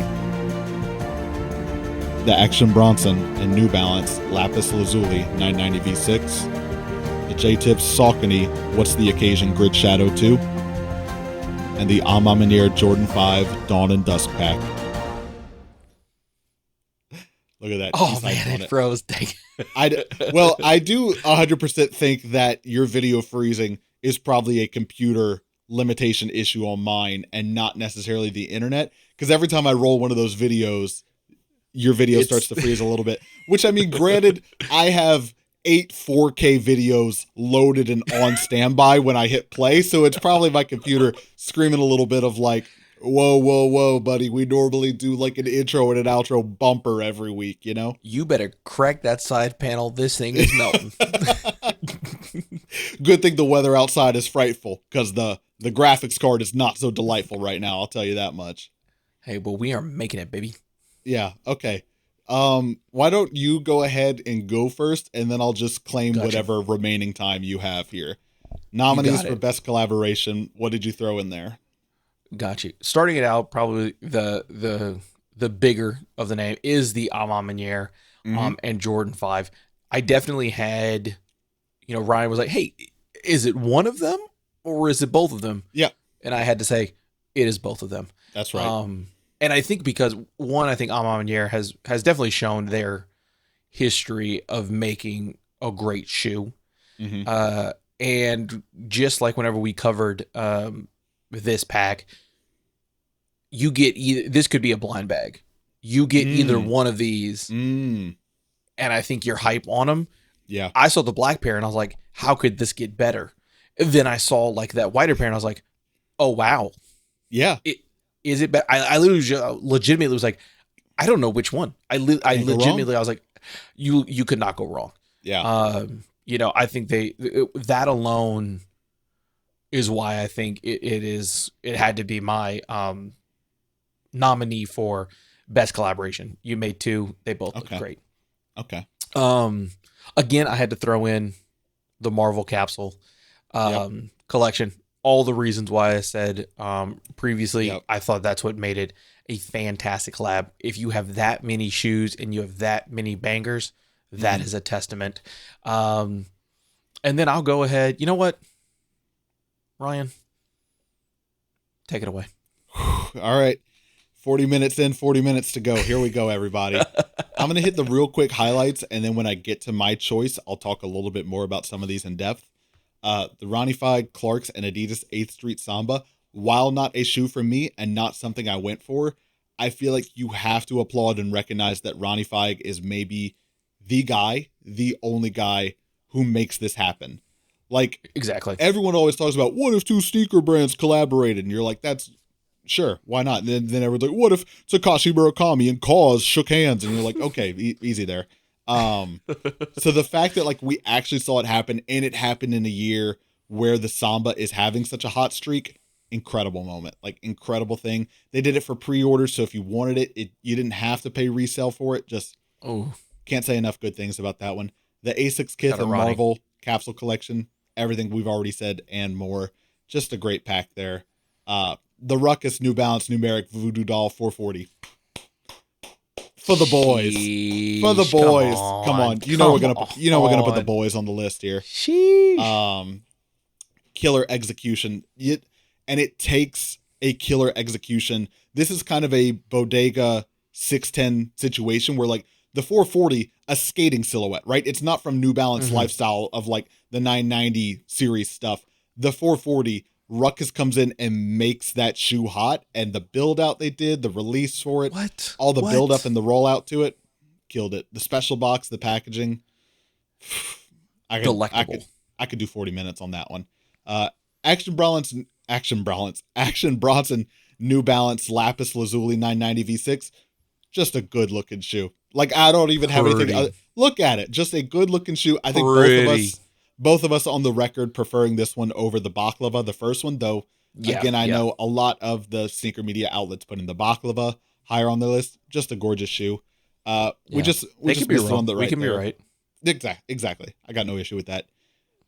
The Action Bronson and New Balance Lapis Lazuli 990 V6. The J-Tips Saucony What's the Occasion Grid Shadow 2. And the A Ma Maniére Jordan 5 Dawn and Dusk Pack. Look at that. Oh man, it froze. I do 100% think that your video freezing is probably a computer limitation issue on mine and not necessarily the internet. Because every time I roll one of those videos, your video starts to freeze a little bit. Which, I mean, granted, I have 8 4K videos loaded and on standby when I hit play. So it's probably my computer screaming a little bit of like, whoa, buddy. We normally do like an intro and an outro bumper every week, you know? You better crack that side panel. This thing is melting. Good thing the weather outside is frightful because the graphics card is not so delightful right now. I'll tell you that much. Hey, well, we are making it, baby. Yeah. Okay. Why don't you go ahead and go first, and then I'll just claim whatever remaining time you have here. Nominees for best collaboration. What did you throw in there? Got you. Starting it out, probably the bigger of the name is the Ama Maniere, Mm-hmm. and Jordan 5. I definitely had, Ryan was like, "Hey, is it one of them or is it both of them?" Yeah, And I had to say, it is both of them. that's right. Um, and I think because one, I think Ama Maniere has definitely shown their history of making a great shoe. Mm-hmm. And just like whenever we covered this pack, you get either, this could be a blind bag. You get either Mm. one of these, Mm. and I think you're hype on them. Yeah. I saw the black pair and I was like, how could this get better? And then I saw like that whiter pair and I was like, oh wow, Yeah. it is it better? I literally legitimately was like, I don't know which one. I Can't go wrong. legitimately I was like, you could not go wrong. Yeah. I think that alone is why I think it had to be my nominee for best collaboration. You made two, they both look Okay. great. Okay. Um, Again, I had to throw in the Marvel capsule collection. All the reasons why I said previously, Yep. I thought that's what made it a fantastic collab. If you have that many shoes and you have that many bangers, that is a testament. And then I'll go ahead. You know what, Ryan? Take it away. All right. 40 minutes in, 40 minutes to go. Here we go, everybody. I'm going to hit the real quick highlights, and then when I get to my choice, I'll talk a little bit more about some of these in depth. The Ronnie Clarks and Adidas 8th Street Samba, while not a shoe for me and not something I went for, I feel like you have to applaud and recognize that Ronnie Feig is maybe the guy, the only guy who makes this happen. Like, Exactly. everyone always talks about, what if two sneaker brands collaborated? And you're like, that's sure, why not? And then everyone's like, what if Takashi Murakami and Cause shook hands? And you're like, okay, easy there. So the fact that like we actually saw it happen, and it happened in a year where the Samba is having such a hot streak, incredible moment, like incredible thing. They did it for pre-order, so if you wanted it, you didn't have to pay resale for it. Just can't say enough good things about that one. The Asics Kith and Marvel capsule collection, everything we've already said and more. Just a great pack there. The Ruckus New Balance numeric Voodoo Doll 440. For the boys. For the boys. Come on. We're gonna put the boys on the list here. Sheesh. Killer execution. And it takes a killer execution. This is kind of a bodega 610 situation where like the 440, a skating silhouette, right? It's not from New Balance lifestyle of like the 990 series stuff. The 440, Ruckus comes in and makes that shoe hot, and the build out they did, the release for it, all the build up and the rollout to it, killed it. The special box, the packaging, delectable. I could do 40 minutes on that one. Action Bronson New Balance Lapis Lazuli 990 V6, just a good looking shoe. Like I don't even have anything. Look at it, just a good looking shoe. I think both of us on the record preferring this one over the Baklava, the first one, though. Again, I know a lot of the sneaker media outlets putting the Baklava higher on their list. Just a gorgeous shoe. We just missed it on the right. We can be right. Exactly. I got no issue with that.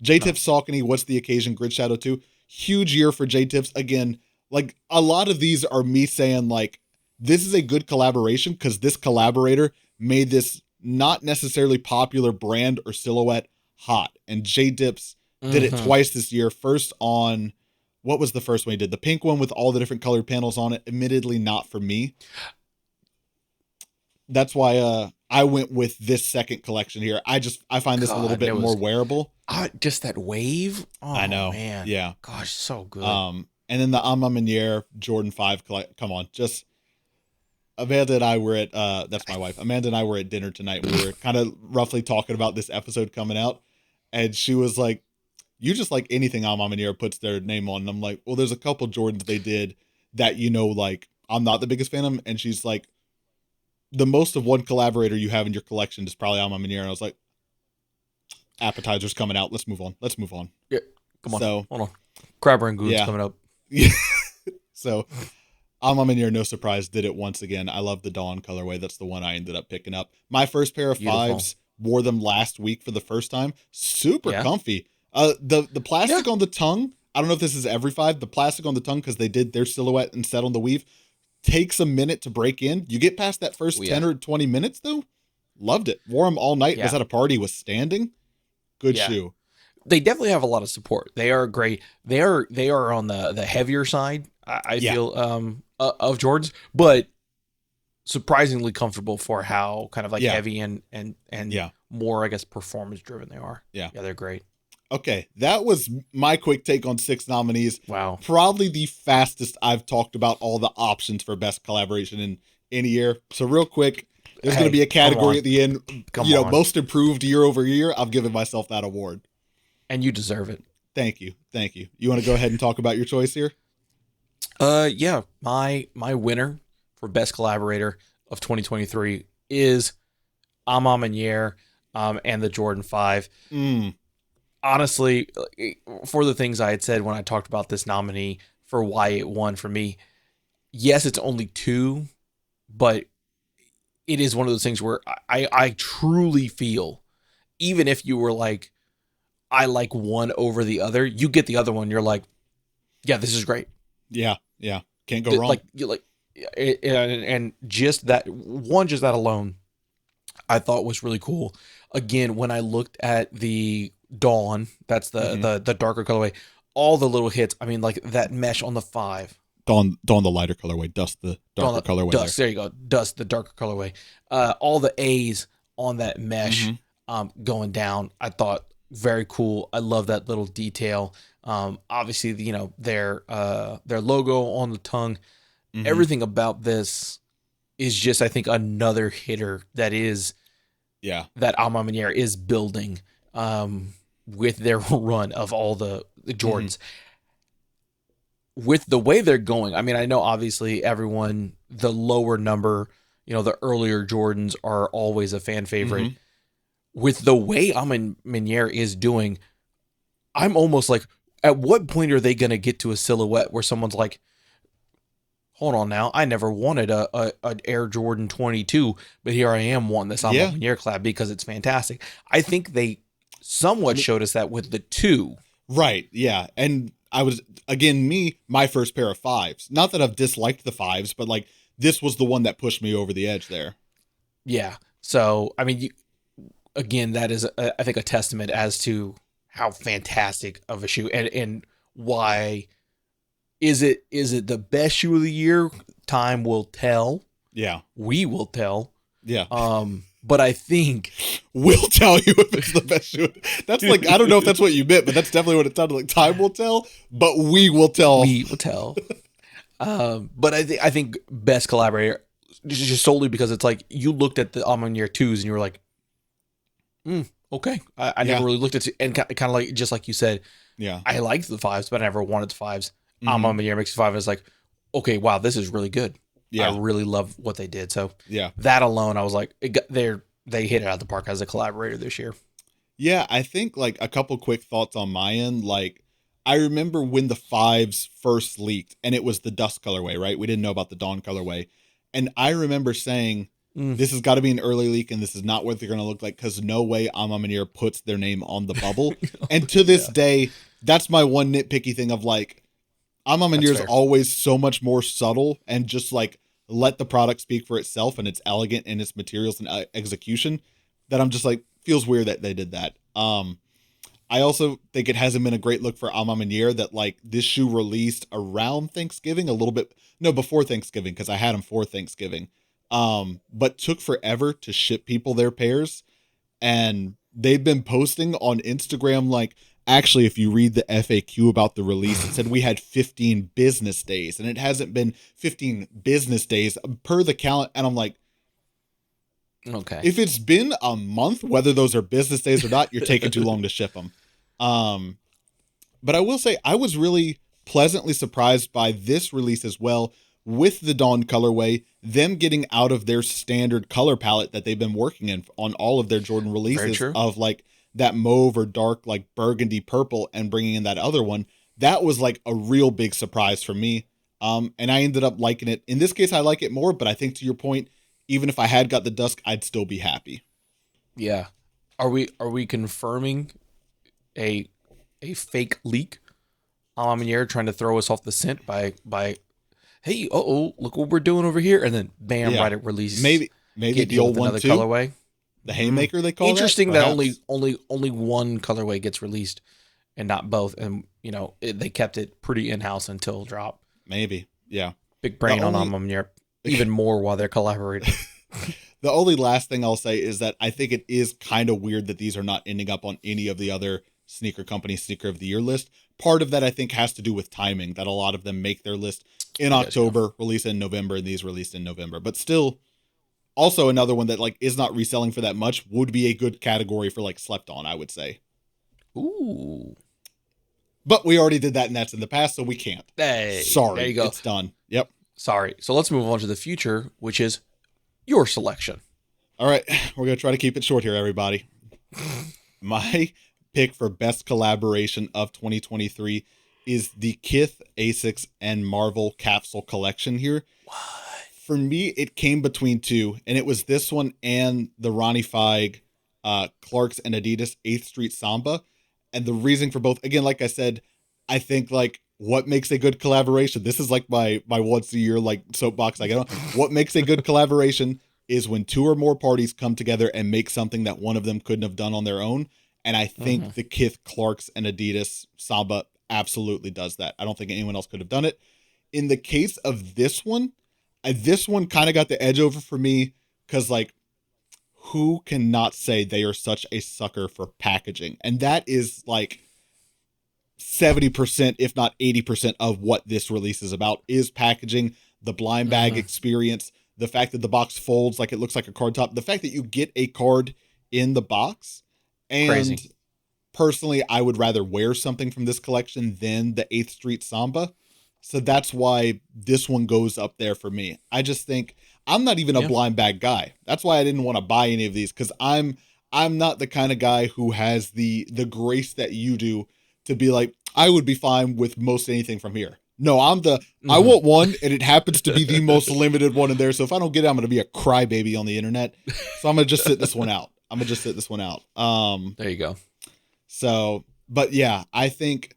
J-Tips Saucony, What's the Occasion? Grid Shadow 2. Huge year for J-Tips. Again, like a lot of these are me saying like, this is a good collaboration because this collaborator made this not necessarily popular brand or silhouette hot. And J-Dips did it twice this year. First on, what was the first one he did? The pink one with all the different colored panels on it. Admittedly, not for me. That's why I went with this second collection here. I find this a little bit more wearable. Just that wave. Oh, I know. Man. Yeah. Gosh, so good. And then the Ama Maniere Jordan 5 come on, just Amanda and I were at that's my wife. Amanda and I were at dinner tonight. We were kind of roughly talking about this episode coming out, and she was like, "You just like anything Ama Maniere puts their name on." And I'm like, "Well, there's a couple Jordans they did that like I'm not the biggest fan of." And she's like, "The most of one collaborator you have in your collection is probably Ama Maniere." And I was like, "Appetizers coming out. Let's move on. Yeah, come on. So hold on. Crab Rangoon's coming up. Yeah. So Ama Maniere, no surprise, did it once again. I love the Dawn colorway. That's the one I ended up picking up. My first pair of fives, wore them last week for the first time. Super comfy. The plastic on the tongue, I don't know if this is every five. The plastic on the tongue, because they did their silhouette and set on the weave, takes a minute to break in. You get past that first Oh, 10 yeah. or 20 minutes, though. Loved it. Wore them all night. Was Yeah. at a party. Was standing. Good Yeah. shoe. They definitely have a lot of support. They are great. They are on the heavier side, I Yeah. feel, of Jordans, but surprisingly comfortable for how kind of like Yeah. heavy and Yeah. more, I guess, performance driven they are. Yeah. Yeah, they're great. Okay. That was my quick take on 6 nominees. Wow. Probably the fastest I've talked about all the options for best collaboration in any year. So real quick, there's going to be a category at the end. Come on. Most improved year over year. I've given myself that award. And you deserve it. Thank you. Thank you. You want to go ahead and talk about your choice here? Yeah, my winner for best collaborator of 2023 is Ama Manier, and the Jordan 5. Honestly, for the things I had said when I talked about this nominee for why it won for me, yes, it's only 2, but it is one of those things where I truly feel, even if you were like, I like one over the other, you get the other one, you're like, yeah, this is great. Yeah. Can't go wrong. And just that alone, I thought was really cool. Again, when I looked at the Dawn, that's the darker colorway, all the little hits. I mean, like that mesh on the 5. Dawn the lighter colorway, Dust the darker colorway. Dust, there you go. Dust, the darker colorway. All the A's on that mesh going down, I thought very cool. I love that little detail. Obviously, their logo on the tongue. Everything about this is just, I think, another hitter that Ama Manier is building with their run of all the Jordans. With the way they're going, I mean, I know obviously everyone, the lower number, the earlier Jordans are always a fan favorite. With the way Ama Manier is doing, I'm almost like, at what point are they going to get to a silhouette where someone's like, hold on now, I never wanted an Air Jordan 22, but here I am wanting this Ama Manier collab because it's fantastic. I think they somewhat showed us that with the 2. Right, yeah. And I was, again, my first pair of 5s. Not that I've disliked the 5s, but like this was the one that pushed me over the edge there. Yeah. So, I mean, again, that is, I think, a testament as to how fantastic of a shoe and why is it the best shoe of the year? Time will tell. Yeah. We will tell. Yeah. But I think we'll tell you if it's the best shoe. That's like, I don't know if that's what you meant, but that's definitely what it sounded like. Time will tell, but we will tell. We will tell. But I think best collaborator, just solely because it's like you looked at the Ama Manier 2s and you were like, okay. I never really looked at it, and kind of like, just like you said, I liked the 5s, but I never wanted the 5s. Ama Manier makes 5. Is like, okay, wow, this is really good. Yeah. I really love what they did. So that alone, I was like, they hit it out of the park as a collaborator this year. Yeah, I think like a couple quick thoughts on my end. Like, I remember when the 5s first leaked and it was the Dust colorway, right? We didn't know about the Dawn colorway. And I remember saying, this has got to be an early leak and this is not what they're going to look like, because no way Ama Manier puts their name on the bubble. And to this day, that's my one nitpicky thing of like, Ama Manier is always so much more subtle and just like let the product speak for itself, and it's elegant in its materials and execution, that I'm just like, feels weird that they did that. I also think it hasn't been a great look for Ama Manier that like this shoe released around Thanksgiving, before Thanksgiving, because I had them for Thanksgiving, but took forever to ship people their pairs. And they've been posting on Instagram like, actually, if you read the FAQ about the release, it said we had 15 business days, and it hasn't been 15 business days per the calendar. And I'm like, okay, if it's been a month, whether those are business days or not, you're taking too long to ship them. But I will say I was really pleasantly surprised by this release as well, with the Dawn colorway, them getting out of their standard color palette that they've been working in on all of their Jordan releases of like that mauve or dark like burgundy purple, and bringing in that other one. That was like a real big surprise for me. And I ended up liking it. In this case, I like it more, but I think to your point, even if I had got the Dusk, I'd still be happy. Yeah. Are we confirming a fake leak? Aminier trying to throw us off the scent by hey, look what we're doing over here, and then bam, right at release, Maybe the old one too. Colorway. The Haymaker, they call Interesting that, that only one colorway gets released and not both, and they kept it pretty in house until drop. Maybe, yeah. Big brain on Aminier, even more while they're collaborating. The only last thing I'll say is that I think it is kind of weird that these are not ending up on any of the other sneaker company sneaker of the year list. Part of that I think has to do with timing, that a lot of them make their list in October, release in November, and these released in November. But still, also another one that like is not reselling for that much would be a good category for like slept on, I would say. Ooh. But we already did that, and that's in the past, so we can't. Hey, sorry, there you go. It's done. Yep. Sorry. So let's move on to the future, which is your selection. All right, we're gonna try to keep it short here, everybody. My pick for best collaboration of 2023 is the Kith, Asics, and Marvel capsule collection here. What? For me, it came between two, and it was this one and the Ronnie Feig, Clarks and Adidas 8th Street Samba. And the reason for both, again, like I said, I think like what makes a good collaboration, this is like my once a year like soapbox I get on. What makes a good collaboration is when two or more parties come together and make something that one of them couldn't have done on their own. And I think the Kith, Clarks, and Adidas Samba absolutely does that. I don't think anyone else could have done it. In the case of this one kind of got the edge over for me because, like, who cannot say they are such a sucker for packaging? And that is like 70%, if not 80% of what this release is about is packaging, the blind bag experience, the fact that the box folds like it looks like a card top, the fact that you get a card in the box. And crazy. Personally, I would rather wear something from this collection than the 8th Street Samba. So that's why this one goes up there for me. I just think I'm not even a blind bag guy. That's why I didn't want to buy any of these, because I'm not the kind of guy who has the grace that you do to be like, I would be fine with most anything from here. No, I want one, and it happens to be the most limited one in there. So if I don't get it, I'm going to be a crybaby on the internet. So I'm going to just sit this one out. There you go. So, but yeah, I think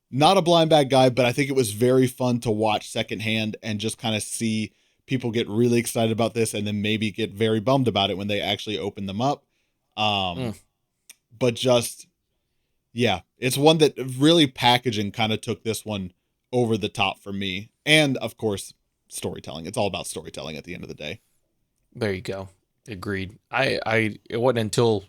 not a blind bag guy, but I think it was very fun to watch secondhand and just kind of see people get really excited about this and then maybe get very bummed about it when they actually open them up. But just, yeah, it's one that really packaging kind of took this one over the top for me. And of course, storytelling. It's all about storytelling at the end of the day. There you go. Agreed. It wasn't until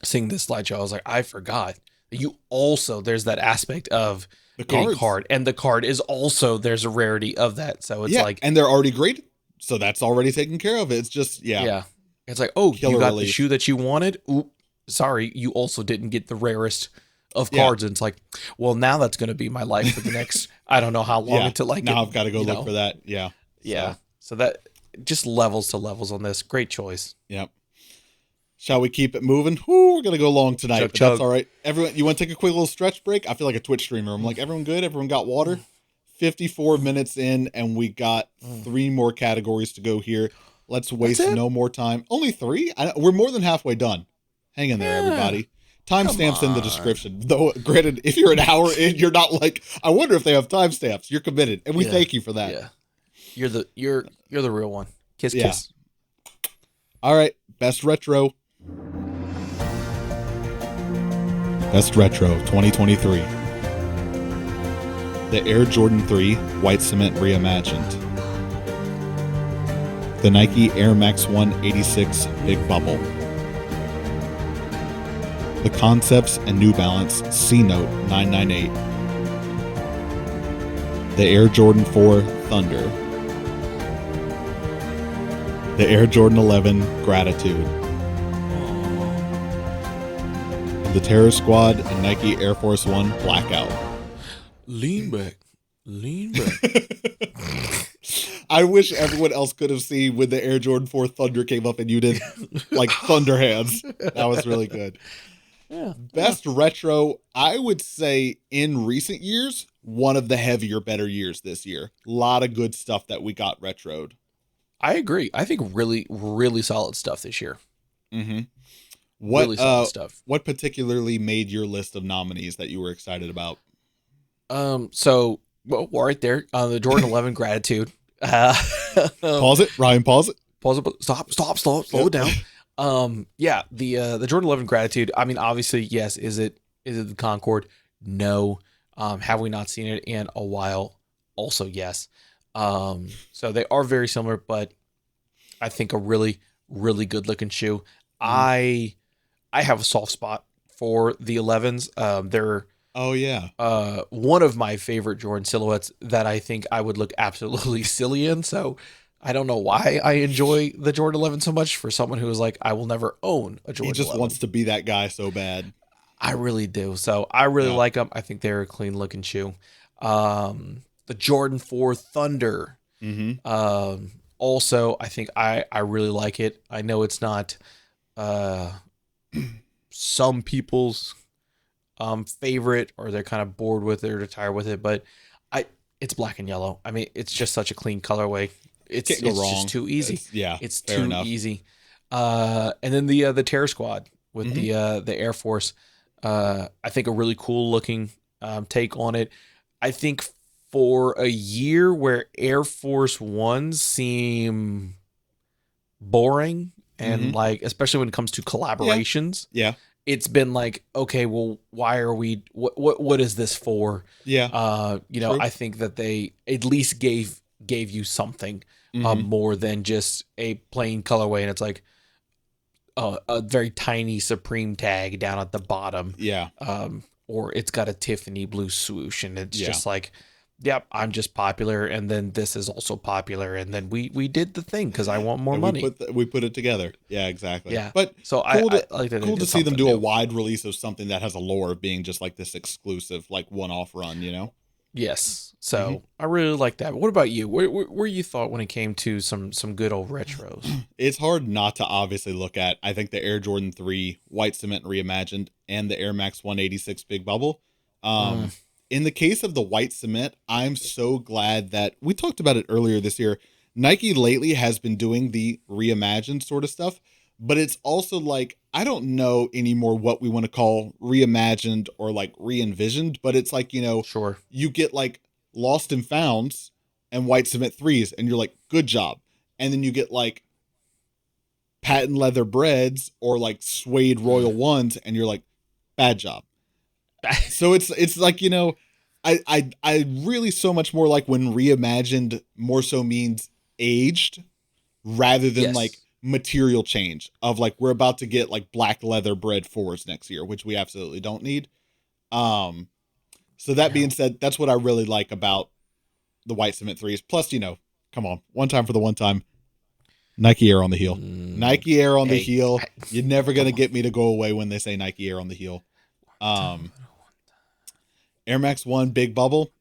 seeing this slideshow, I was like, I forgot. There's that aspect of the card, and the card is also, there's a rarity of that. So it's like, and they're already graded, so that's already taken care of. It's just, yeah. It's like, oh, you got the shoe that you wanted. Oop, sorry, you also didn't get the rarest of cards. And it's like, well, now that's going to be my life for the next, I don't know how long until like, now I've got to go look for that. Yeah. Yeah. So that just levels to levels on this. Great choice. Yep. Shall we keep it moving? Ooh, we're going to go long tonight, but that's all right. Everyone, you want to take a quick little stretch break? I feel like a Twitch streamer. I'm like, everyone good? Everyone got water? 54 minutes in, and we got 3 more categories to go here. Let's waste no more time. Only 3? We're more than halfway done. Hang in there, everybody. Timestamps in the description. Though, granted, if you're an hour in, you're not like, I wonder if they have timestamps. You're committed, and we thank you for that. Yeah. You're the real one. Kiss, kiss. All right, best retro. Best retro 2023. The Air Jordan 3 White Cement Reimagined. The Nike Air Max 186 Big Bubble. The Concepts and New Balance C-Note 998. The Air Jordan 4 Thunder. The Air Jordan 11 Gratitude. And the Terror Squad and Nike Air Force One Blackout. Lean back. I wish everyone else could have seen when the Air Jordan 4 Thunder came up and you did like thunder hands. That was really good. Yeah. Best retro, I would say in recent years, one of the heavier, better years this year. A lot of good stuff that we got retroed. I agree. I think really, really solid stuff this year. Mm-hmm. Really solid stuff. What particularly made your list of nominees that you were excited about? So well, right there on the Jordan 11 gratitude. Uh, Pause it, Ryan. Pause it. pause it. Slow it down. Yeah, the Jordan 11 gratitude. I mean, obviously, yes. Is it the Concorde? No. Have we not seen it in a while? Also, yes. So they are very similar, but I think a really, really good looking shoe. Mhm. I have a soft spot for the 11s. They're Oh yeah. one of my favorite Jordan silhouettes that I think I would look absolutely silly in. So I don't know why I enjoy the Jordan 11 so much for someone who is like, I will never own a He Jordan just wants 11. to be that guy so bad. I really do. So I really Yeah. like them. I think they're a clean looking shoe. The Jordan 4 Thunder. Mm-hmm. Also, I think I really like it. I know it's not uh, some people's favorite, or they're kind of bored with it or tired with it, but I it's black and yellow. I mean, it's just such a clean colorway. Can't go It's wrong. just too easy. Yeah. It's Fair too enough. easy. And then the Terror Squad with Mm-hmm. the Air Force. I think a really cool looking take on it. I think for a year where Air Force Ones seem boring, Mm-hmm. and like especially when it comes to Yeah. collaborations, Yeah. it's been like, okay, well, why are we what is this for? Yeah. True. I think that they at least gave you something Mm-hmm. more than just a plain colorway, and it's like a very tiny Supreme tag down at the bottom. Yeah. Or it's got a Tiffany blue swoosh, and it's Yeah. just like, yep, I'm just popular, and then this is also popular, and then we did the thing because I want more And we money. we put it together. Yeah, exactly. Yeah. But So cool I to like that they cool to did see them something do a new. wide release of something that has a lore of being just like this exclusive, like one-off run, you know? Yes. Hmm. So I really like that. What about you? Where you thought when it came to some good old retros? It's hard not to obviously look at, I think, the Air Jordan 3 White Cement Reimagined and the Air Max 186 Big Bubble. Mm, Um, in the case of the White Cement, I'm so glad that we talked about it earlier this year. Nike lately has been doing the reimagined sort of stuff, but it's also like, I don't know anymore what we want to call reimagined or like re-envisioned, but it's like, sure. you get like Lost and Founds and White Cement 3s, and you're like, good job. And then you get like patent leather breads or like suede Mm. royal ones, and you're like, bad job. So it's like, I really so much more like when reimagined more so means aged rather than like Yes. material change of like, we're about to get like black leather bread fours next year, which we absolutely don't need. um so that being No. said, that's what I really like about the White Cement 3s. Plus, come on, one time for the one time, Nike Air on the heel. Mm, Nike Air on the hey, heel. You're never gonna come on. get me to go away when they say Nike Air on the heel. Um, Air Max One Big Bubble.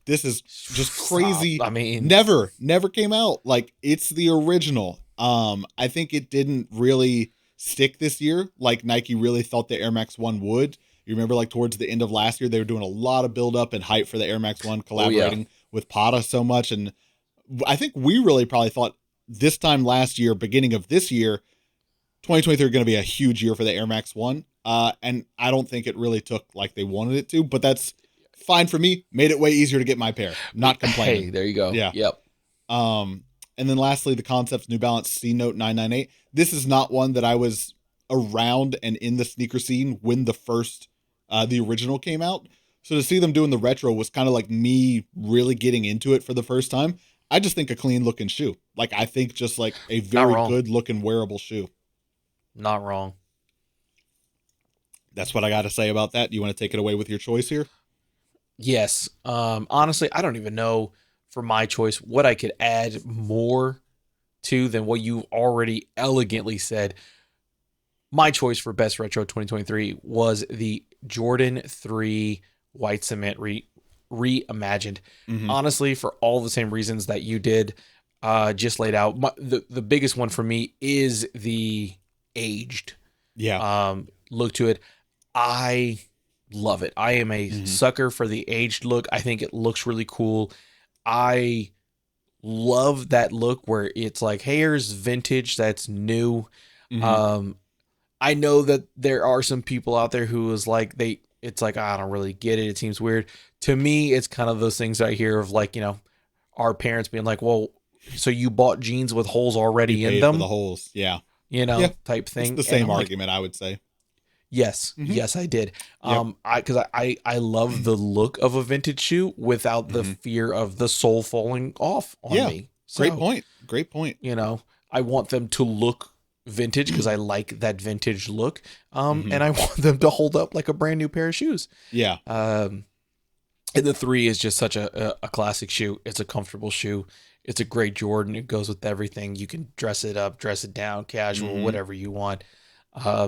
This is just Stop. crazy. I mean, Never came out. Like, it's the original. I think it didn't really stick this year. Like Nike really thought the Air Max One would. You remember, like towards the end of last year, they were doing a lot of build up and hype for the Air Max One, oh yeah. collaborating with Pata so much, and I think we really probably thought this time last year, beginning of this year, 2023 are going to be a huge year for the Air Max One. And I don't think it really took like they wanted it to, but that's fine for me. Made it way easier to get my pair. Not complaining. Hey, there you go. Yeah. Yep. And then lastly, the Concepts New Balance C Note 998. This is not one that I was around and in the sneaker scene when the original came out. So to see them doing the retro was kind of like me really getting into it for the first time. I just think a clean looking shoe. Like, I think just like a Not very wrong. good looking wearable shoe. Not wrong. That's what I got to say about that. Do you want to take it away with your choice here? Yes. Honestly, I don't even know for my choice what I could add more to than what you already elegantly said. My choice for best retro 2023 was the Jordan 3 White Cement reimagined. Mm-hmm. Honestly, for all the same reasons that you did just laid out. The biggest one for me is the aged Yeah. look to it. I love it. I am a Mm-hmm. sucker for the aged look. I think it looks really cool. I love that look where it's like, hey, here's vintage that's new. Mm-hmm. Um, I know that there are some people out there who is like it's like, I don't really get it. It seems weird. to me, it's kind of those things I hear of like, our parents being like, well, so you bought jeans with holes You already in paid for the them, holes. Yeah. Yeah. type It's thing. the And same I'm like, argument, I would say. yes, Hmm. yes, I did. Yep. Because I love the look of a vintage shoe without the Hmm. fear of the sole falling off on Yeah. me. Great So, point. Great point. you know, I want them to look vintage because I like that vintage look. Hmm. And I want them to hold up like a brand new pair of shoes. Yeah. Um, and the 3 is just such a classic shoe. It's a comfortable shoe. It's a great Jordan. It goes with everything. You can dress it up, dress it down, casual, Hmm. whatever you want.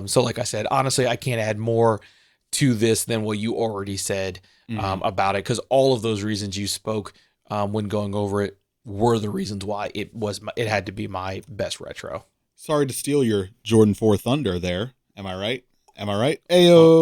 So like I said, honestly, I can't add more to this than what you already said Hmm. about it, because all of those reasons you spoke when going over it were the reasons why it had to be my best retro. Sorry to steal your Jordan 4 Thunder there. Am I right? Am I right? Oh,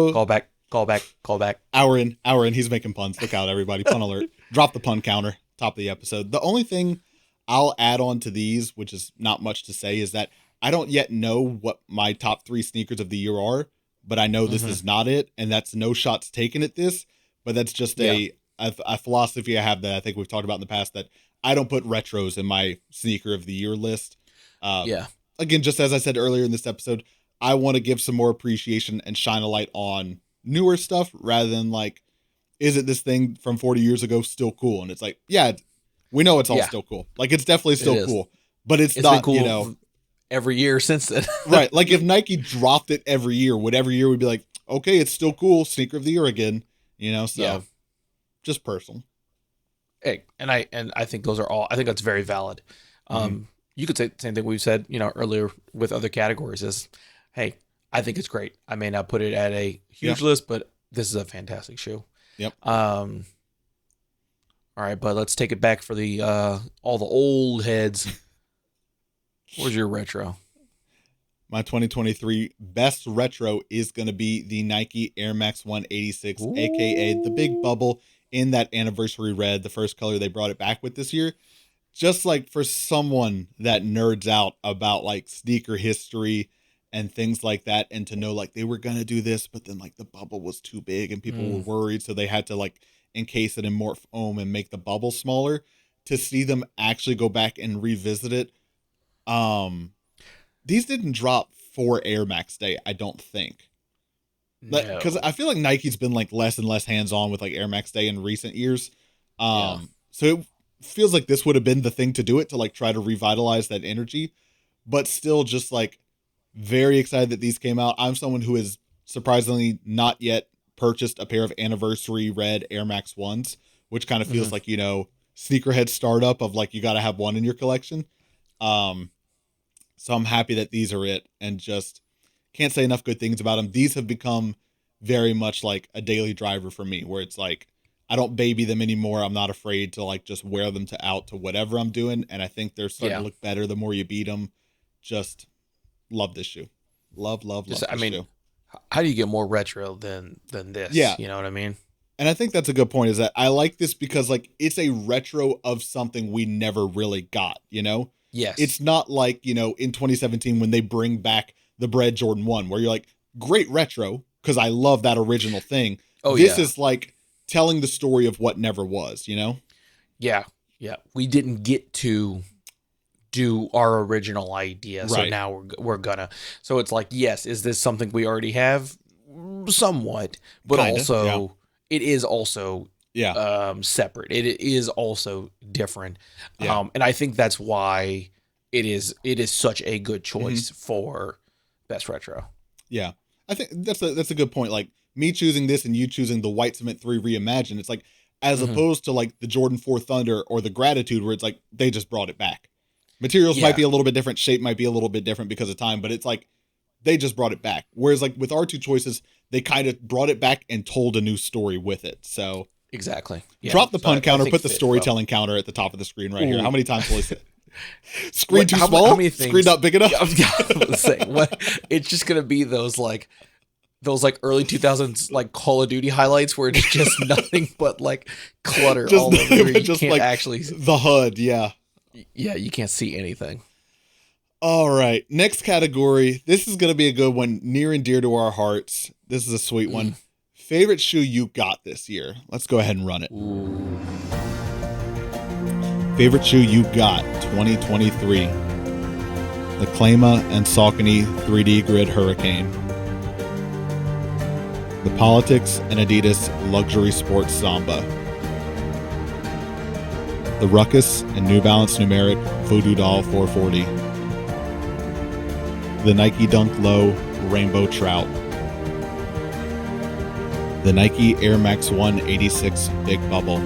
Ayo. call back, call back, call back. Hour in. He's making puns. Look out, everybody. Pun alert. Drop the pun counter. Top of the episode. The only thing I'll add on to these, which is not much to say, is that I don't yet know what my top 3 sneakers of the year are, but I know this Mm-hmm. is not it, and that's no shots taken at this. But that's just Yeah, a philosophy I have that I think we've talked about in the past, that I don't put retros in my sneaker of the year list. Um, yeah, Again, just as I said earlier in this episode, I want to give some more appreciation and shine a light on newer stuff rather than like, is it this thing from 40 years ago still cool? And it's like, yeah, we know it's all yeah. still cool. Like, it's definitely It still is. cool, but it's It's been not, cool every year since then. right. Like, if Nike dropped it every year, would every year we'd be like, okay, it's still cool, sneaker of the year again, Yeah. so just personal. Hey, and I think those are all. I think that's very valid. Hmm. You could say the same thing we've said, earlier with other categories. Is, hey, I think it's great. I may not put it at a Yeah. huge list, but this is a fantastic shoe. Yep. All right, but let's take it back for the all the old heads. Where's your retro? My 2023 best retro is going to be the Nike Air Max 186, aka the Big Ooh. Bubble, in that anniversary red, the first color they brought it back with this year. Just like for someone that nerds out about like sneaker history and things like that, and to know like they were going to do this, but then like the bubble was too big and people were Mm, worried. So they had to like encase it in more foam and make the bubble smaller. To see them actually go back and revisit it. Um, these didn't drop for Air Max Day, I don't think. Because no. I feel like Nike's been like less and less hands on with like Air Max Day in recent years. Yeah. So it feels like this would have been the thing to do it, to like try to revitalize that energy, but still just like very excited that these came out. I'm someone who has surprisingly not yet purchased a pair of anniversary red Air Max ones, which kind of feels Mhm. like, sneakerhead startup of like, you got to have one in your collection. Um, so I'm happy that these are it, and just can't say enough good things about them. These have become very much like a daily driver for me, where it's like I don't baby them anymore. I'm not afraid to like just wear them to out to whatever I'm doing, and I think they're starting to Yeah. look better the more you beat them. Just love this shoe. Love Just, I this mean, shoe. how do you get more retro than this? Yeah, You know what I mean? and I think that's a good point, is that I like this because like it's a retro of something we never really got. Yes. It's not like, in 2017 when they bring back the Bread Jordan 1, where you're like, great retro, because I love that original thing. Oh This yeah. is like telling the story of what never was. Yeah. Yeah. We didn't get to do our original idea, so Right. now we're gonna. So it's like, yes, is this something we already have? Somewhat, but Kinda. Yeah. also it is also Yeah. separate. It is also different. Yeah. And I think that's why it is such a good Hmm. choice for best retro. Yeah. I think that's a good point. Like me choosing this and you choosing the White Cement 3 Reimagined, it's like, as Hmm. opposed to like the Jordan 4 Thunder or the Gratitude, where it's like they just brought it back. Materials might Yeah, be a little bit different, shape might be a little bit different because of time, but it's like they just brought it back. Whereas like with our two choices, they kind of brought it back and told a new story with it. So exactly. Yeah. drop the So pun I counter, think put the fit well. storytelling counter at the top of the screen right here. How Ooh. many times will I say it? Screen What? too How small? many Screen things? not big enough? Yeah, I was gonna say, what? It's just gonna be those early 2000s like Call of Duty highlights where it's just nothing but like clutter Just all over. Where you just can't like actually. the HUD, yeah. Yeah, you can't see anything. All right, next category. This is going to be a good one, near and dear to our hearts. This is a sweet one. Mm. favorite shoe you got this year. Let's go ahead and run it. Ooh. Favorite shoe you got 2023. The Klima and Saucony 3D Grid Hurricane. The Politics and Adidas Luxury Sports Samba. The Ruckus and New Balance Numeric Voodoo Doll 440. The Nike Dunk Low Rainbow Trout. The Nike Air Max 1 86 Big Bubble.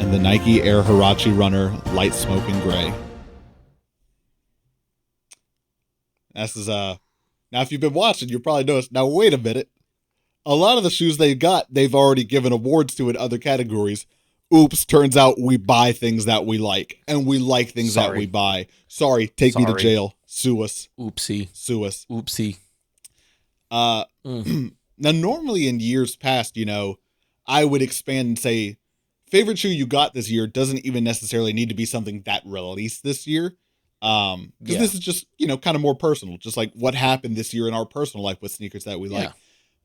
And the Nike Air Huarache Runner Light Smoking Gray. This is now if you've been watching, you probably noticed. Now wait a minute. A lot of the shoes they got, they've already given awards to in other categories. Oops, turns out we buy things that we like, and we like things that we buy. Sorry, take me to jail. Sue us. Oopsie. Sue us. Oopsie. Now, normally in years past, I would expand and say, favorite shoe you got this year doesn't even necessarily need to be something that released this year. Because this is just, kind of more personal, just like what happened this year in our personal life with sneakers that we like.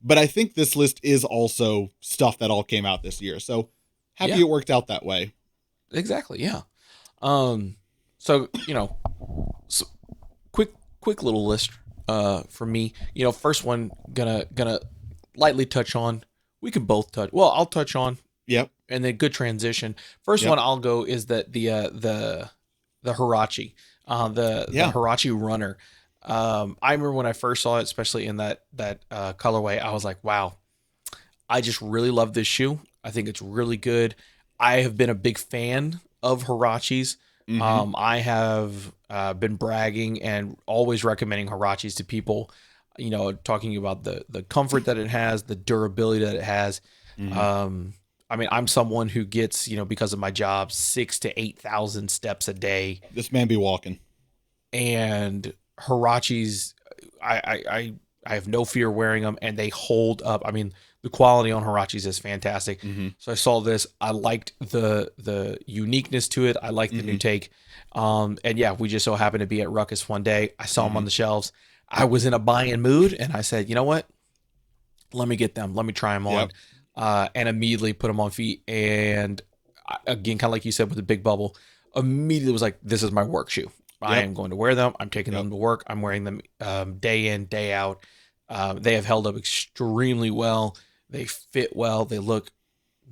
But I think this list is also stuff that all came out this year. So happy it worked out that way. Exactly. Yeah. So, quick little list, for me, first one gonna lightly touch on, we could both touch. Well, I'll touch on, Yep. and then good transition. First one I'll go is the Huarache, the Huarache Runner. I remember when I first saw it, especially in that colorway, I was like, wow, I just really love this shoe. I think it's really good. I have been a big fan of Huaraches. Mm-hmm. I have been bragging and always recommending Huaraches to people, talking about the comfort that it has, the durability that it has. Mm-hmm. I mean, I'm someone who gets, because of my job, 6,000 to 8,000 steps a day. This man be walking. And Huaraches, I have no fear wearing them, and they hold up. I mean, the quality on Huaraches is fantastic. Mm-hmm. So I saw this. I liked the uniqueness to it. I liked the new take. And we just so happened to be at Ruckus one day. I saw them on the shelves. I was in a buying mood, and I said, you know what? Let me get them. Let me try them on. And immediately put them on feet. And again, kind of like you said with the Big Bubble, immediately was like, this is my work shoe. I am going to wear them. I'm taking them to work. I'm wearing them day in, day out. They have held up extremely well. They fit well. They look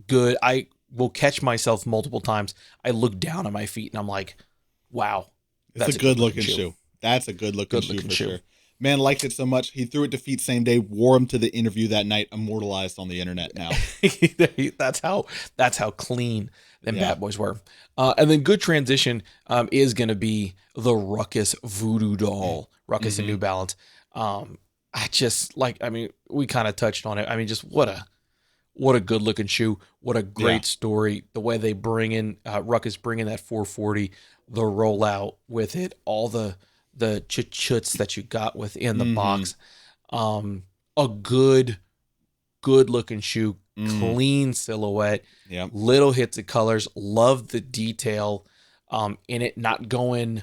good. I will catch myself multiple times. I look down at my feet and I'm like, wow. That's a good looking shoe. That's a good looking shoe for sure. Man liked it so much. He threw it to feet same day, wore him to the interview that night, immortalized on the internet now. That's how clean them bad boys were. And then good transition is going to be the Ruckus Voodoo Doll, Ruckus and New Balance. We kind of touched on it. I mean, just what a good looking shoe. What a great story. The way they bring in, Ruckus bring in that 440, the rollout with it, all the chuts that you got within the box. A good looking shoe, clean silhouette, little hits of colors. Love the detail in it, not going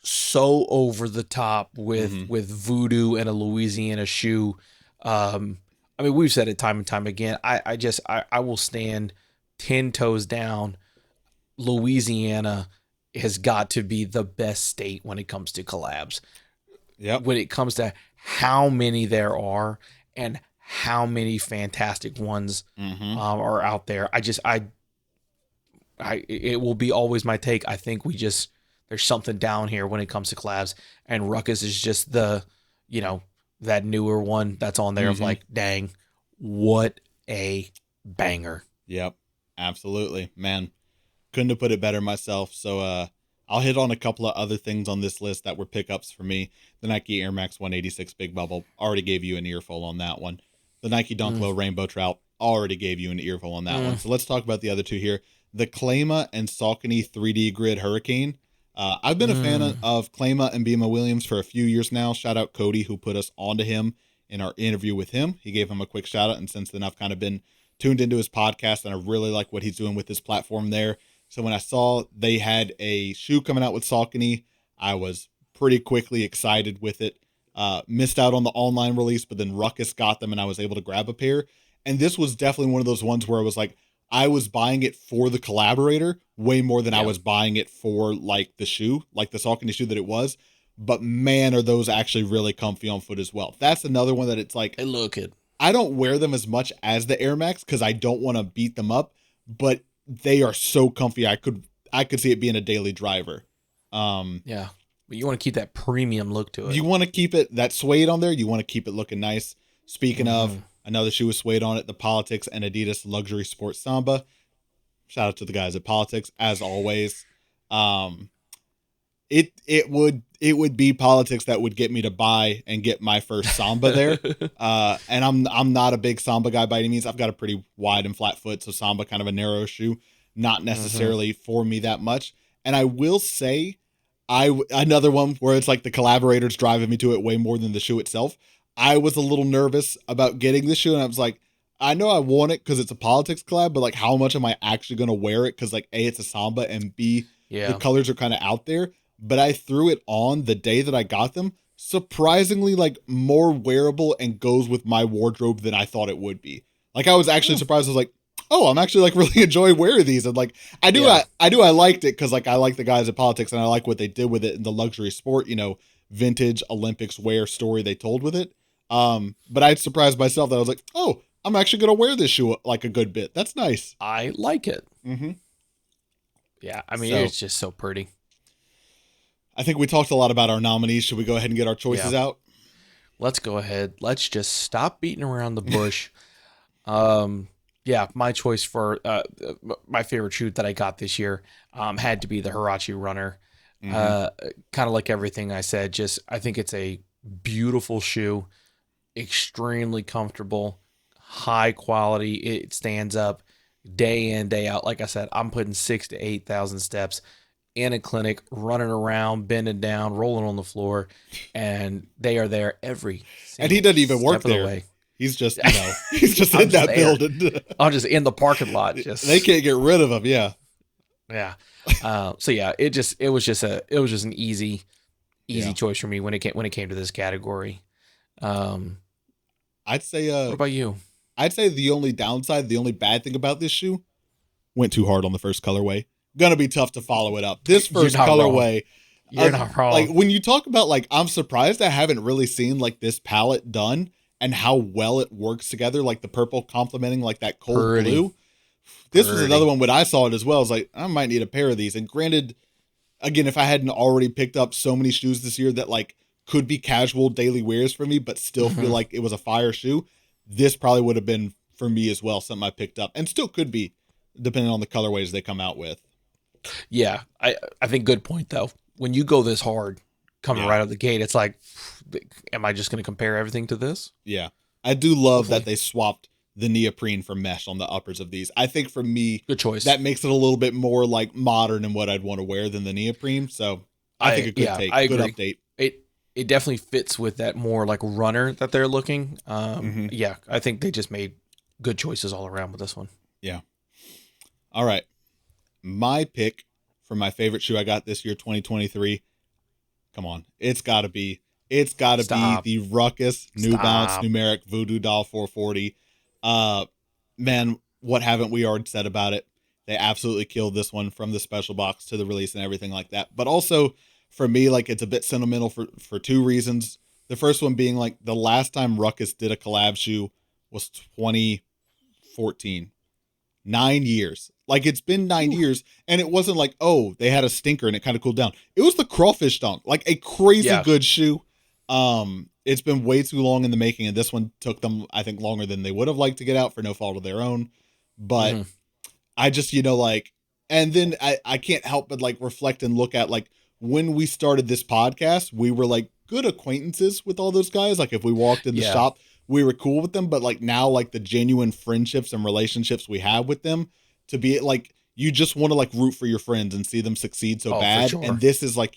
so over the top with voodoo and a Louisiana shoe. I mean, we've said it time and time again. I will stand 10 toes down. Louisiana has got to be the best state when it comes to collabs. Yep. When it comes to how many there are and how many fantastic ones are out there. It will be always my take. I think there's something down here when it comes to collabs, and Ruckus is just that newer one that's on there of like, dang, what a banger. Yep. Absolutely, man. Couldn't have put it better myself. So I'll hit on a couple of other things on this list that were pickups for me. The Nike Air Max 186 Big Bubble, already gave you an earful on that one. The Nike Dunk Low Rainbow Trout, already gave you an earful on that one. So let's talk about the other two here. The Klima and Saucony 3D Grid Hurricane. I've been a fan of Klima and Bima Williams for a few years now. Shout out Cody, who put us onto him in our interview with him. He gave him a quick shout out, and since then I've kind of been tuned into his podcast, and I really like what he's doing with his platform there. So when I saw they had a shoe coming out with Saucony, I was pretty quickly excited with it. Missed out on the online release, but then Ruckus got them and I was able to grab a pair. And this was definitely one of those ones where I was like, I was buying it for the collaborator way more than I was buying it for like the shoe, like the Saucony shoe that it was. But man, are those actually really comfy on foot as well. That's another one that it's like, I look it. I don't wear them as much as the Air Max because I don't want to beat them up, but they are so comfy. I could see it being a daily driver. Yeah. But you want to keep that premium look to it. You want to keep it that suede on there. You want to keep it looking nice. Speaking of, another shoe with suede on it, the Politics and Adidas Luxury Sport Samba. Shout out to the guys at Politics as always. It would be Politics that would get me to buy and get my first Samba there. And I'm not a big Samba guy by any means. I've got a pretty wide and flat foot, so Samba kind of a narrow shoe, not necessarily for me that much. And I will say, another one where it's like the collaborators driving me to it way more than the shoe itself. I was a little nervous about getting this shoe, and I was like, I know I want it because it's a Politics collab, but like, how much am I actually going to wear it? Because like, A, it's a Samba, and B, the colors are kind of out there. But I threw it on the day that I got them, surprisingly like more wearable and goes with my wardrobe than I thought it would be. Like, I was actually surprised. I was like, oh, I'm actually like really enjoying wearing these. And like, I liked it because like, I like the guys at Politics and I like what they did with it in the luxury sport, vintage Olympics wear story they told with it. But I surprised myself that I was like, oh, I'm actually going to wear this shoe like a good bit. That's nice. I like it. Mm-hmm. Yeah. I mean, it's just so pretty. I think we talked a lot about our nominees. Should we go ahead and get our choices out? Let's go ahead. Let's just stop beating around the bush. My choice for my favorite shoe that I got this year had to be the Huarache Runner. Kind of like everything I said, I think it's a beautiful shoe, extremely comfortable, high quality. It stands up day in, day out. Like I said, I'm putting 6,000 to 8,000 steps in a clinic, running around, bending down, rolling on the floor, and they are there every single and he doesn't even work there. Way. He's just, he's just in that building. I'm just in the parking lot. They can't get rid of him. Yeah. Yeah. It was just an easy choice for me when it came to this category. I'd say, what about you? I'd say the only bad thing about this shoe, went too hard on the first colorway. Gonna be tough to follow it up. This first colorway, you're not wrong. Like, when you talk about like, I'm surprised I haven't really seen like this palette done and how well it works together. Like the purple complementing like that cold blue. This was another one when I saw it as well. I was like, I might need a pair of these. And granted, again, if I hadn't already picked up so many shoes this year that like could be casual daily wears for me, but still feel like it was a fire shoe, this probably would have been for me as well, something I picked up, and still could be, depending on the colorways they come out with. Yeah, I think good point though. When you go this hard coming right out of the gate, it's like, am I just going to compare everything to this? Yeah, I do love that they swapped the neoprene for mesh on the uppers of these. I think for me, good choice. That makes it a little bit more like modern and what I'd want to wear than the neoprene. So I think a good take, I good agree. update. It definitely fits with that more like runner that they're looking. Yeah, I think they just made good choices all around with this one. Yeah. All right. My pick for my favorite shoe I got this year, 2023. Come on. It's got to be the Ruckus New Balance Numeric Voodoo Doll 440. Man, what haven't we already said about it? They absolutely killed this one, from the special box to the release and everything like that. But also for me, like, it's a bit sentimental for two reasons. The first one being like the last time Ruckus did a collab shoe was 2014. 9 years. Like, it's been 9 years, and it wasn't like, oh, they had a stinker and it kind of cooled down. It was the Crawfish Dunk, like a crazy good shoe. It's been way too long in the making, and this one took them, I think, longer than they would have liked to get out for no fault of their own. But I just, like, and then I can't help but like reflect and look at like when we started this podcast, we were like good acquaintances with all those guys. Like, if we walked in the shop, we were cool with them. But like now, like the genuine friendships and relationships we have with them, to be like, you just want to like root for your friends and see them succeed so bad. Sure. And this is like,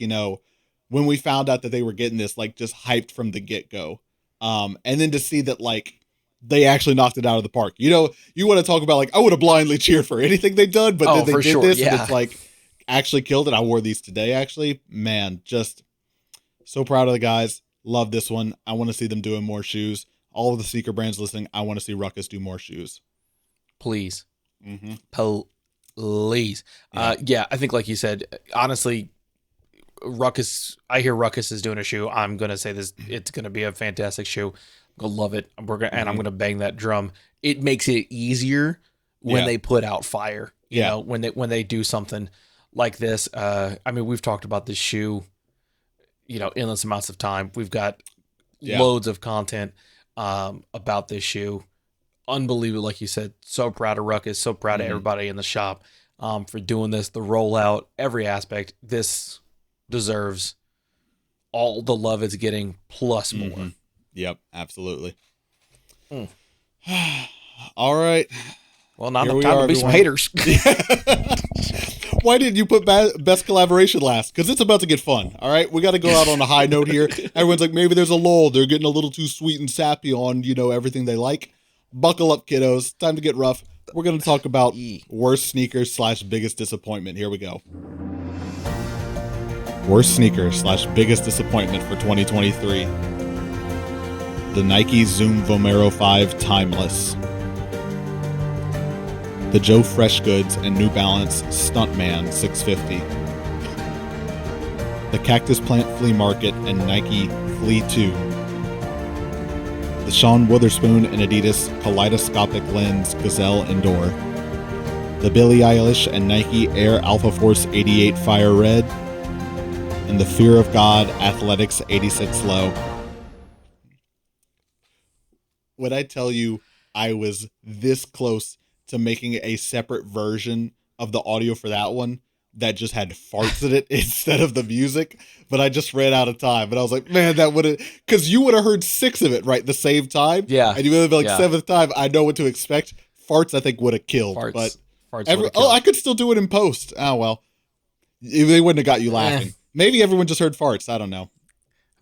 when we found out that they were getting this, like, just hyped from the get-go. And then to see that, like, they actually knocked it out of the park. You want to talk about, like, I would have blindly cheered for anything they've done, but then they did this, and it's, like, actually killed it. I wore these today, actually. Man, just so proud of the guys. Love this one. I want to see them doing more shoes. All of the sneaker brands listening, I want to see Ruckus do more shoes. Please. Mm-hmm. Please. Yeah, I think like you said, honestly, Ruckus, I hear Ruckus is doing a shoe. I'm going to say this, it's going to be a fantastic shoe. I'm going to love it. And I'm going to bang that drum. It makes it easier when they put out fire, you know, when they do something like this. I mean, we've talked about this shoe, you know, endless amounts of time. We've got loads of content about this shoe. Unbelievable. Like you said, so proud of Ruckus, so proud of everybody in the shop for doing this, the rollout, every aspect. This deserves all the love it's getting plus more. Yep, absolutely. All right. Well, now the time to be some haters. Why didn't you put best collaboration last? Because it's about to get fun. All right, we got to go out on a high note here. Everyone's like, maybe there's a lull. They're getting a little too sweet and sappy on, you know, everything they like. Buckle up, kiddos. Time to get rough. We're going to talk about worst sneakers / biggest disappointment. Here we go. Worst sneakers / biggest disappointment for 2023. The Nike Zoom Vomero 5 Timeless. The Joe Freshgoods and New Balance Stuntman 650. The Cactus Plant Flea Market and Nike Flea 2. The Sean Witherspoon and Adidas Kaleidoscopic Lens Gazelle Indoor. The Billie Eilish and Nike Air Alpha Force 88 Fire Red. And the Fear of God Athletics 86 Low. When I tell you I was this close to making a separate version of the audio for that one that just had farts in it instead of the music, but I just ran out of time. And I was like, man, that would have, because you would have heard 6 of it, right, the same time. Yeah. And you would have been like, 7th time, I know what to expect. Farts, I think, would have killed. Farts I could still do it in post. Oh, well. They wouldn't have got you laughing. Maybe everyone just heard farts. I don't know.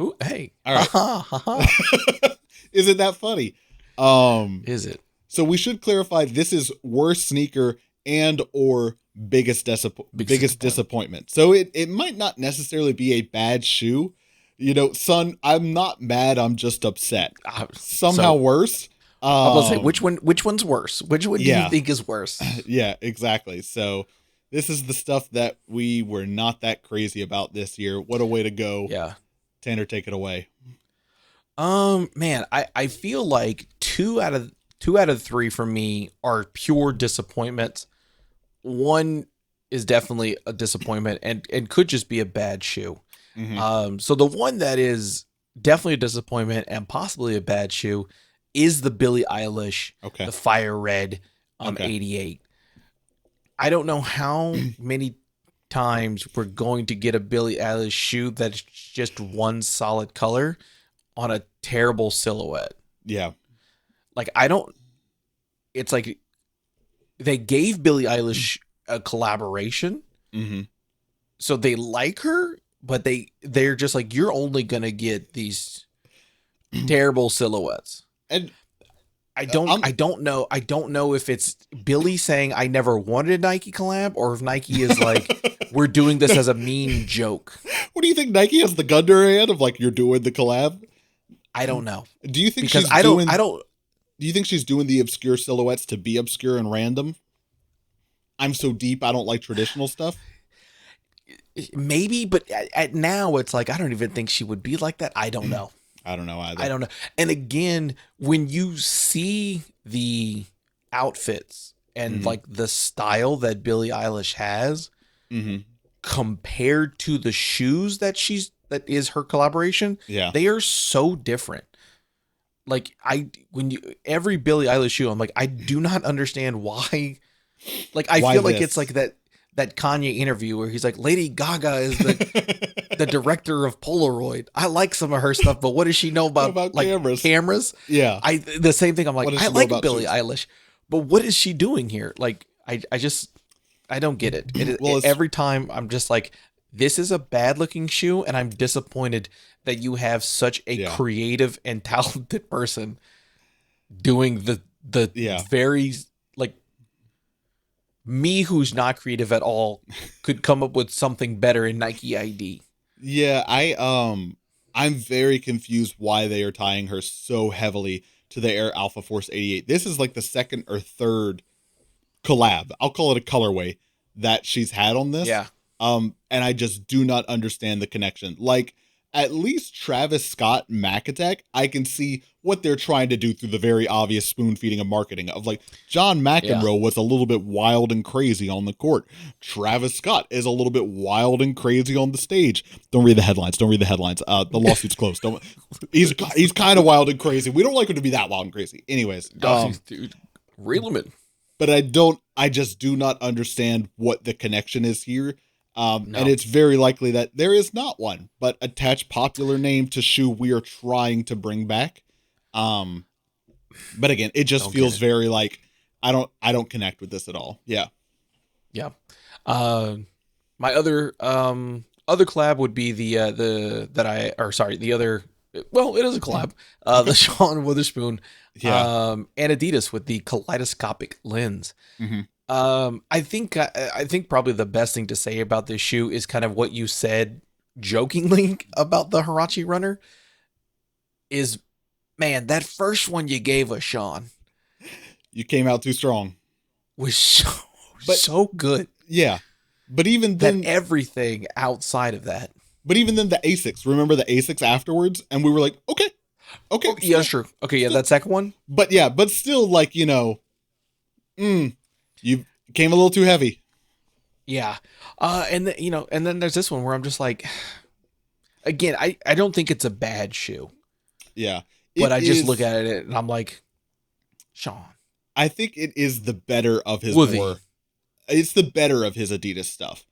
Ooh, hey. All right. Isn't that funny? Is it? So we should clarify, this is worst sneaker and or biggest disappointment. So it might not necessarily be a bad shoe. You know, son, I'm not mad. I'm just upset. Somehow worse. I was going to say, which one's worse? Which one do you think is worse? Yeah, exactly. So this is the stuff that we were not that crazy about this year. What a way to go. Yeah. Tanner, take it away. Man, I feel like two out of 3 for me are pure disappointments. One is definitely a disappointment and could just be a bad shoe. So the one that is definitely a disappointment and possibly a bad shoe is the Billie Eilish, the Fire Red 88. I don't know how many times we're going to get a Billie Eilish shoe that's just one solid color on a terrible silhouette. Yeah. Like, it's like they gave Billie Eilish a collaboration. So they like her, but they're just like, you're only going to get these terrible silhouettes. And I don't know if it's Billy saying I never wanted a Nike collab or if Nike is like, we're doing this as a mean joke. What do you think? Nike has the gun to her hand of like, you're doing the collab? I don't know. Do you think Do you think she's doing the obscure silhouettes to be obscure and random? I'm so deep, I don't like traditional stuff. Maybe, but at now it's like, I don't even think she would be like that. I don't know. I don't know either. I don't know. And again, when you see the outfits and like the style that Billie Eilish has compared to the shoes that is her collaboration, they are so different. Like every Billie Eilish shoe, I'm like, I do not understand why. Like, I feel like it's like that Kanye interview where he's like, Lady Gaga is the director of Polaroid. I like some of her stuff, but what does she know about like cameras? Yeah. The same thing. I'm like, I like Billie Eilish, but what is she doing here? Like, I don't get it. Every time I'm just like, this is a bad looking shoe and I'm disappointed that you have such a creative and talented person doing the very, like, me who's not creative at all could come up with something better in Nike ID. Yeah, I'm very confused why they are tying her so heavily to the Air Alpha Force 88. This is like the second or third collab. I'll call it a colorway that she's had on this. Yeah. And I just do not understand the connection. Like, at least Travis Scott Mac Attack, I can see what they're trying to do through the very obvious spoon feeding of marketing of like John McEnroe was a little bit wild and crazy on the court. Travis Scott is a little bit wild and crazy on the stage. Don't read the headlines. Don't read the headlines. The lawsuit's closed. Don't. He's kind of wild and crazy. We don't like him to be that wild and crazy. Anyways, Dude, reel him in. But I just do not understand what the connection is here. No. And it's very likely that there is not one, but attach popular name to shoe we are trying to bring back. But again, it just feels very like I don't connect with this at all. Yeah. Yeah. My other collab would be the other, well, it is a collab. The Sean Witherspoon and Adidas with the kaleidoscopic lens. Mm-hmm. I think probably the best thing to say about this shoe is kind of what you said jokingly about the Huarache runner is, man, that first one you gave us, Sean, you came out too strong, was so good. Yeah. But even then, everything outside of that. But even then, the Asics, remember the Asics afterwards? And we were like, okay. Oh, yeah, sure. Okay. Yeah. That second one. But yeah, but still like, you came a little too heavy. Yeah. And then there's this one where I'm just like, again, I don't think it's a bad shoe. Yeah. But I just look at it and I'm like, Sean. I think it is the better of his it's the better of his Adidas stuff.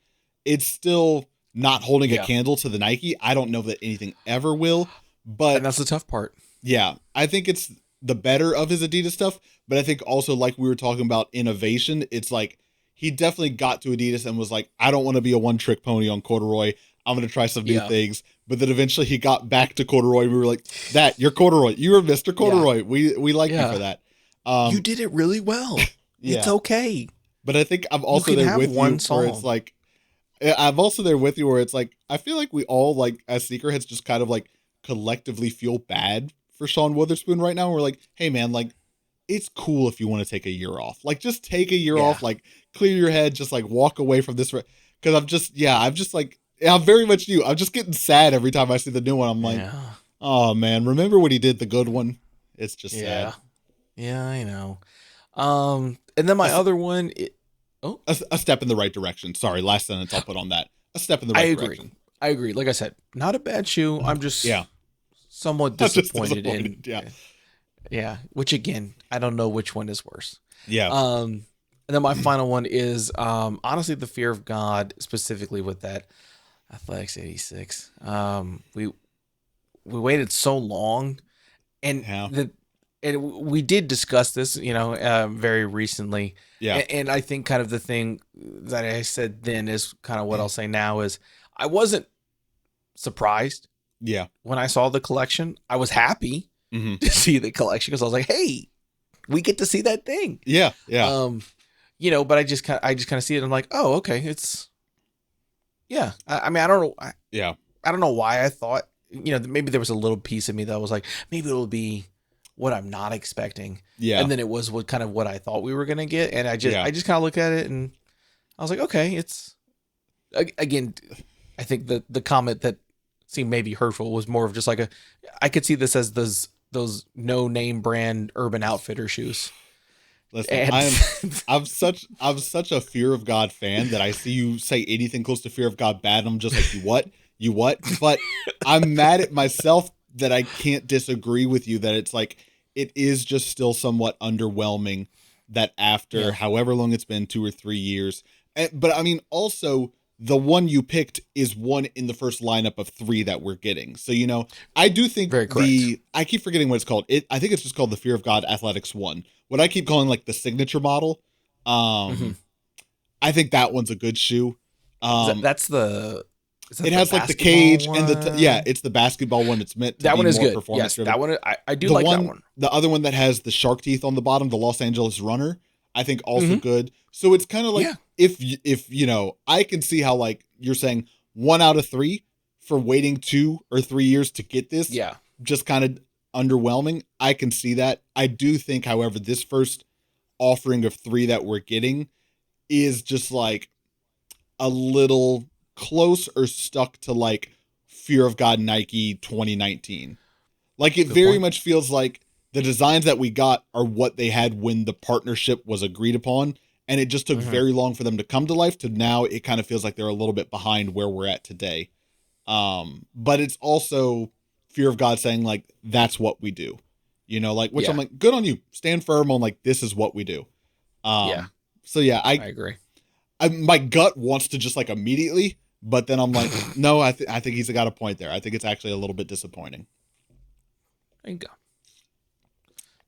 It's still not holding a candle to the Nike. I don't know that anything ever will, but and that's the tough part. Yeah. I think it's the better of his Adidas stuff, but I think also like we were talking about innovation, it's like he definitely got to Adidas and was like, I don't want to be a one-trick pony on corduroy. I'm going to try some new things. But then eventually he got back to corduroy and we were like, you're corduroy. You were Mr. Corduroy. Yeah. We like you for that. You did it really well. It's okay. But I think I'm also there with you where it's like, I'm also there with you where it's like, I feel like we all like as sneakerheads just kind of like collectively feel bad for Sean Witherspoon right now. We're like, hey man, like it's cool if you want to take a year off. Like just take a year off, like clear your head, just like walk away from this. Cause I'm just like, I'm very much you. I'm just getting sad every time I see the new one. I'm like, oh man, remember when he did the good one? It's just sad. Yeah, I know. And then my other one, a step in the right direction. Sorry, last sentence I'll put on that. A step in the right direction. I agree. Like I said, not a bad shoe. I'm just somewhat disappointed in. Yeah. Which again, I don't know which one is worse. Yeah. And then my final one is honestly the Fear of God, specifically with that Athletics 86. We waited so long, and and we did discuss this, very recently. Yeah. And I think kind of the thing that I said then is kind of what I'll say now is I wasn't surprised. Yeah. When I saw the collection, I was happy to see the collection because I was like, hey, we get to see that thing. Yeah. Yeah. But I just kind of see it. And I'm like, oh, okay. It's, I mean, I don't know. I don't know why I thought, maybe there was a little piece of me that was like, maybe it'll be what I'm not expecting. Yeah. And then it was what I thought we were going to get. And I just kind of looked at it and I was like, okay, it's, again, I think the comment that seemed maybe hurtful was more of just like I could see this as those no name brand Urban Outfitter shoes. Listen, I'm such a Fear of God fan that I see you say anything close to Fear of God bad, and I'm just like, you what? But I'm mad at myself that I can't disagree with you that it's like it is just still somewhat underwhelming that after however long it's been, 2 or 3 years. But I mean, also the one you picked is one in the first lineup of 3 that we're getting. So, I do think I keep forgetting what it's called. I think it's just called the Fear of God Athletics 1. What I keep calling like the signature model. I think that one's a good shoe. It has like the cage one? And it's the basketball one. It's meant to that be one is more good. Performance driven. That one I do like that one. The other one that has the shark teeth on the bottom, the Los Angeles Runner, I think also good. So it's kind of like if I can see how like you're saying 1 out of 3 for waiting 2 or 3 years to get this, Yeah. just kind of underwhelming. I can see that. I do think, however, this first offering of 3 that we're getting is just like a little close or stuck to like Fear of God Nike 2019. Like it Good very point. much feels like the designs that we got are what they had when the partnership was agreed upon. And it just took Mm-hmm. very long for them to come to life to now it kind of feels like they're a little bit behind where we're at today. But it's also Fear of God saying like, that's what we do, like, which I'm Yeah. like, good on you. Stand firm on like, this is what we do. Yeah. So yeah, I agree. my gut wants to just like immediately, but then I'm like, no, I think he's got a point there. I think it's actually a little bit disappointing. There you go.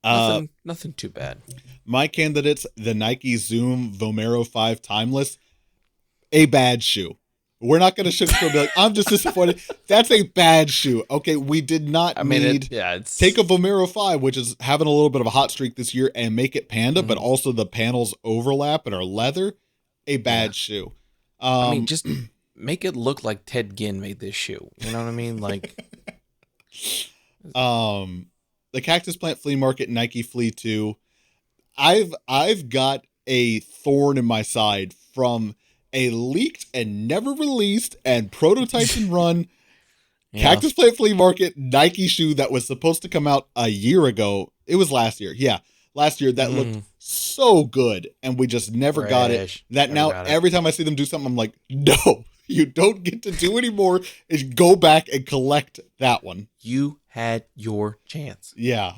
Uh, Nothing too bad. my candidates, the Nike Zoom Vomero 5 Timeless, a bad shoe. We're not going to sugarcoat and be like, I'm just disappointed. That's a bad shoe. Okay, we did not need it's take a Vomero 5, which is having a little bit of a hot streak this year, and make it panda, but also the panels overlap and are leather. A bad shoe. Just make it look like Ted Ginn made this shoe. You know what I mean? Like, the Cactus Plant Flea Market Nike Flea 2. I've got a thorn in my side from a leaked and never released and prototyped and run Cactus Plant Flea Market Nike shoe that was supposed to come out a year ago. It was last year. Yeah. Last year that looked so good and we just never got it. Every time I see them do something, I'm like, no, you don't get to do anymore. Is go back and collect that one. You had your chance. Yeah.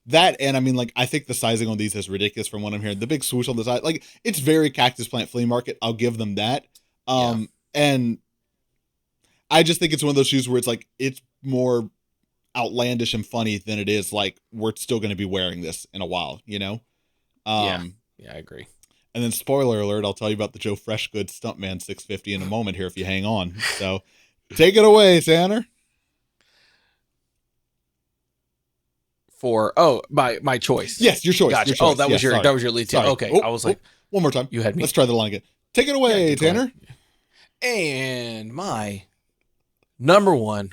That, and I mean, like, I think the sizing on these is ridiculous from what I'm hearing. The big swoosh on the side, like, it's very Cactus Plant Flea Market. I'll give them that. And I just think it's one of those shoes where it's like, it's more outlandish and funny than it is like, we're still going to be wearing this in a while, Yeah, I agree. And then spoiler alert, I'll tell you about the Joe Freshgoods Stuntman 650 in a moment here if you hang on. So take it away, Tanner. My choice. Yes, your choice. Gotcha. Your choice. That was your lead too. Okay. I was like, one more time. You had me. Let's try the line again. Take it away, Tanner. And my number one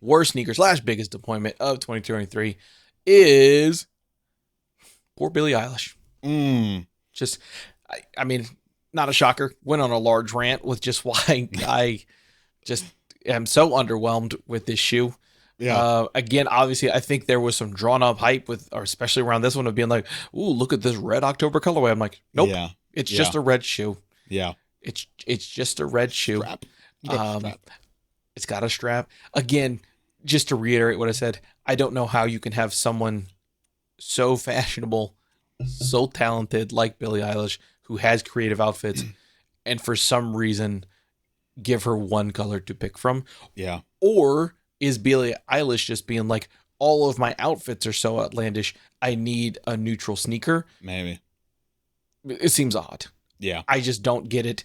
worst sneaker / biggest disappointment of 2023 is poor Billie Eilish. Just, I mean, not a shocker. Went on a large rant with just why I just am so underwhelmed with this shoe. Yeah. Again, obviously, I think there was some drawn up hype or especially around this one of being like, "Ooh, look at this red October colorway." I'm like, nope, it's just a red shoe. Yeah, it's just a red shoe. Strap. It's got a strap. Again, just to reiterate what I said, I don't know how you can have someone so fashionable, so talented like Billie Eilish, who has creative outfits, and for some reason give her one color to pick from. Yeah. Or is Billie Eilish just being like, all of my outfits are so outlandish, I need a neutral sneaker? Maybe. It seems odd. Yeah. I just don't get it.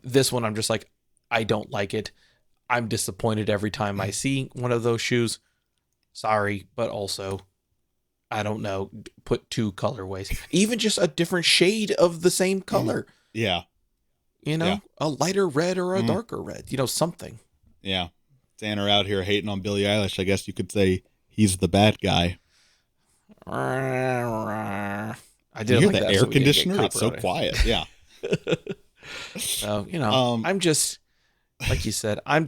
This one, I'm just like, I don't like it. I'm disappointed every time I see one of those shoes. Sorry, but also, I don't know, put 2 colorways. Even just a different shade of the same color. Yeah. A lighter red or a darker red. Something. Yeah. Tanner out here hating on Billie Eilish. I guess you could say he's the bad guy. I did you hear like the that, air so conditioner? It's so quiet. Yeah. So, I'm just, like you said, I'm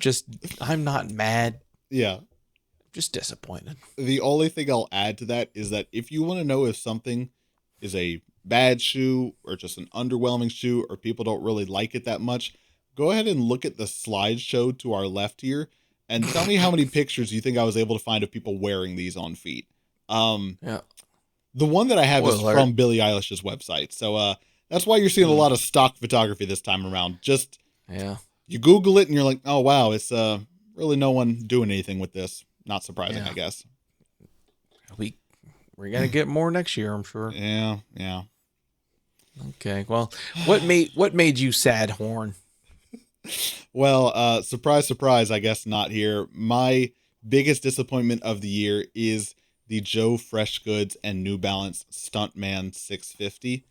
not mad. Yeah. I'm just disappointed. The only thing I'll add to that is that if you want to know if something is a bad shoe or just an underwhelming shoe or people don't really like it that much, go ahead and look at the slideshow to our left here and tell me how many pictures you think I was able to find of people wearing these on feet. Yeah. The one that I have is from Billie Eilish's website. So that's why you're seeing a lot of stock photography this time around. Just you Google it and you're like, oh wow, it's really no one doing anything with this. Not surprising, I guess. We're gonna get more next year, I'm sure. Yeah. Okay. Well, what made you sad, Horn? Well, surprise, surprise, I guess not here. My biggest disappointment of the year is the Joe Freshgoods and New Balance Stuntman 650.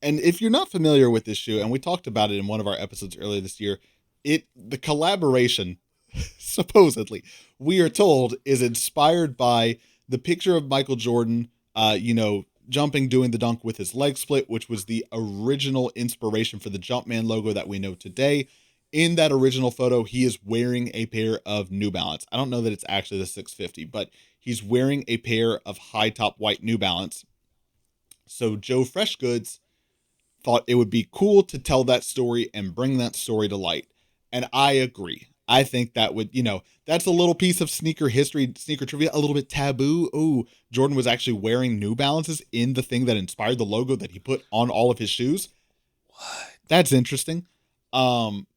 And if you're not familiar with this shoe, and we talked about it in one of our episodes earlier this year, the collaboration supposedly we are told is inspired by the picture of Michael Jordan, jumping, doing the dunk with his leg split, which was the original inspiration for the Jumpman logo that we know today. In that original photo, he is wearing a pair of New Balance. I don't know that it's actually the 650, but he's wearing a pair of high top white New Balance. So Joe Freshgoods thought it would be cool to tell that story and bring that story to light. And I agree. I think that would, that's a little piece of sneaker history, sneaker trivia, a little bit taboo. Ooh, Jordan was actually wearing New Balances in the thing that inspired the logo that he put on all of his shoes. What? That's interesting.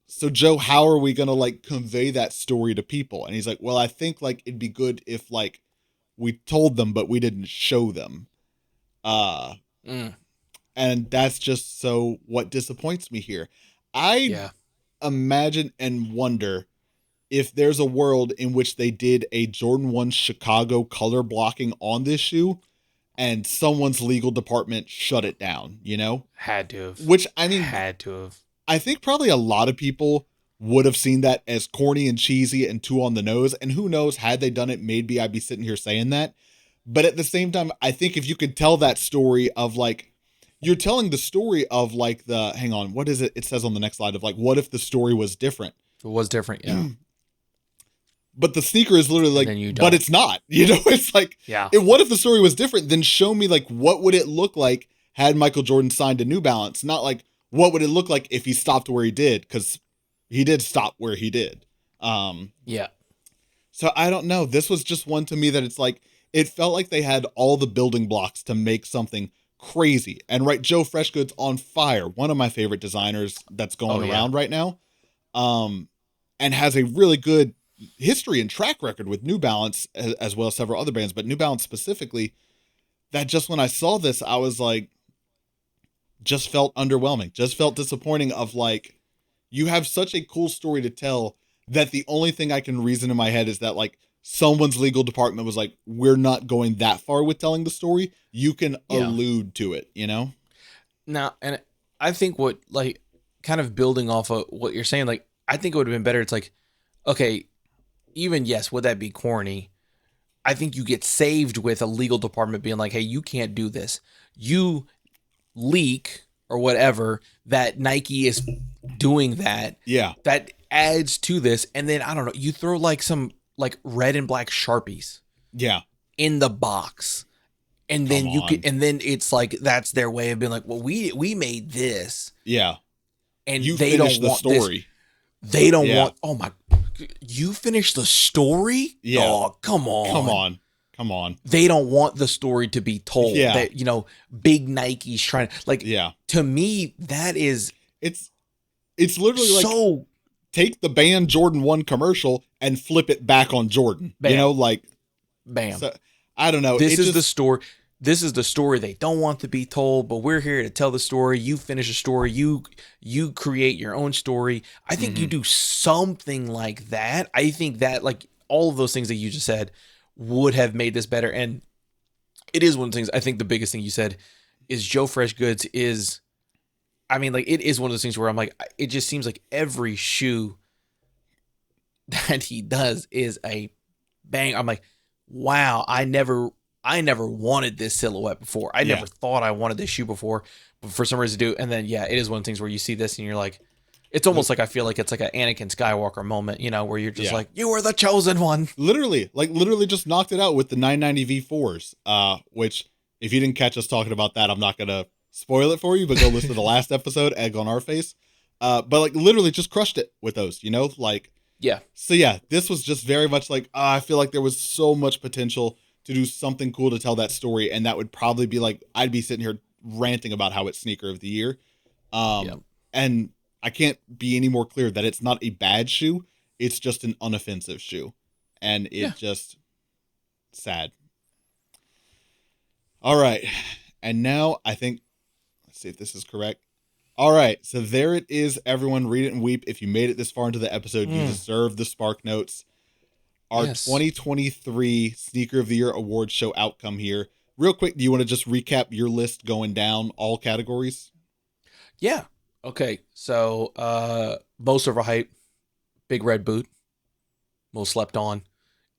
So Joe, how are we going to like convey that story to people? And he's like, well, I think like it'd be good if like we told them, but we didn't show them. And that's just so what disappoints me here. I imagine and wonder if there's a world in which they did a Jordan 1 Chicago color blocking on this shoe and someone's legal department shut it down, Had to have. Which, I mean, had to have. I think probably a lot of people would have seen that as corny and cheesy and too on the nose. And who knows, had they done it, maybe I'd be sitting here saying that. But at the same time, I think if you could tell that story of like, you're telling the story of like hang on, what is it? It says on the next slide of like, what if the story was different? It was different, yeah. But the sneaker is literally like, but it's not, it's like, what if the story was different? Then show me like, what would it look like had Michael Jordan signed a New Balance? Not like, what would it look like if he stopped where he did? Because he did stop where he did. So I don't know. This was just one to me that it's like, it felt like they had all the building blocks to make something crazy. And right, Joe Freshgoods on fire, one of my favorite designers that's going around right now, and has a really good history and track record with New Balance as well as several other brands, but New Balance specifically, that just when I saw this, I was like, just felt underwhelming, just felt disappointing of like, you have such a cool story to tell that the only thing I can reason in my head is that like someone's legal department was like, we're not going that far with telling the story. You can allude to it, Now, and I think what like kind of building off of what you're saying, like, I think it would have been better. It's like, okay, even yes, would that be corny? I think you get saved with a legal department being like, hey, you can't do this. You leak or whatever that Nike is doing that. Yeah. That adds to this. And then I don't know, you throw like some like red and black Sharpies. Yeah. In the box. And then and then it's like that's their way of being like, well, we made this. Yeah. And they don't want the story. They don't want, oh my, you finished the story? Yeah. Oh, come on. Come on. They don't want the story to be told. Yeah. That, big Nike's trying to, to me, that is. It's literally like, so take the band Jordan 1 commercial and flip it back on Jordan. Bam. Bam. So, I don't know. This is the story. This is the story they don't want to be told, but we're here to tell the story. You finish a story. You create your own story. I think you do something like that. I think that like all of those things that you just said would have made this better. And it is one of the things, I think the biggest thing you said is Joe Freshgoods is, I mean, like it is one of those things where I'm like, it just seems like every shoe that he does is a bang. I'm like, wow, I never wanted this silhouette before. I never thought I wanted this shoe before, but for some reason do. And then, it is one of the things where you see this and you're like, it's almost like, I feel like it's like an Anakin Skywalker moment, where you're just like, you were the chosen one. Literally just knocked it out with the 990 V4s, which if you didn't catch us talking about that, I'm not going to spoil it for you, but go listen to the last episode, Egg on Our Face. But like literally just crushed it with those, So this was just very much like, I feel like there was so much potential to do something cool to tell that story. And that would probably be like, I'd be sitting here ranting about how it's sneaker of the year. And I can't be any more clear that it's not a bad shoe. It's just an unoffensive shoe. And it just sad. All right. And now I think, let's see if this is correct. All right. So there it is. Everyone read it and weep. If you made it this far into the episode, you deserve the Spark Notes. Our 2023 Sneaker of the Year Award show outcome here. Real quick, do you want to just recap your list going down all categories? Yeah. Okay. So, most overhype, big red boot, most slept on,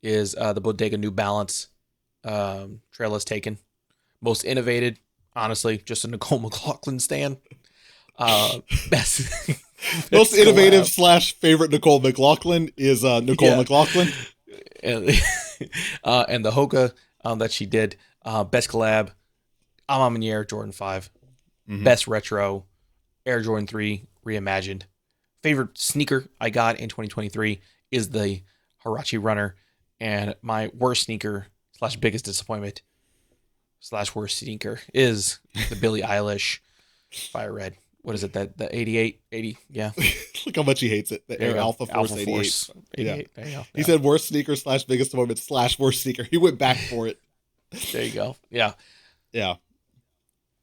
is the Bodega New Balance Trailless Taken. Most innovated, honestly, just a Nicole McLaughlin stand. Best, Most best innovative collab. / favorite Nicole McLaughlin is Nicole Yeah. McLaughlin. And, and the Hoka that she did. Best collab, I'm Air Jordan 5. Mm-hmm. Best retro, Air Jordan 3 reimagined. Favorite sneaker I got in 2023 is the Huarache Runner. And my worst sneaker / biggest disappointment / worst sneaker is the Billie Eilish Fire Red. What is it? The 88, 80? Yeah. Look how much he hates it. The There you Air go. Alpha Force 88. Force 88. Yeah. There you go. He Yeah. said worst sneaker / biggest appointment / worst sneaker. He went back for it. There you go. Yeah. Yeah.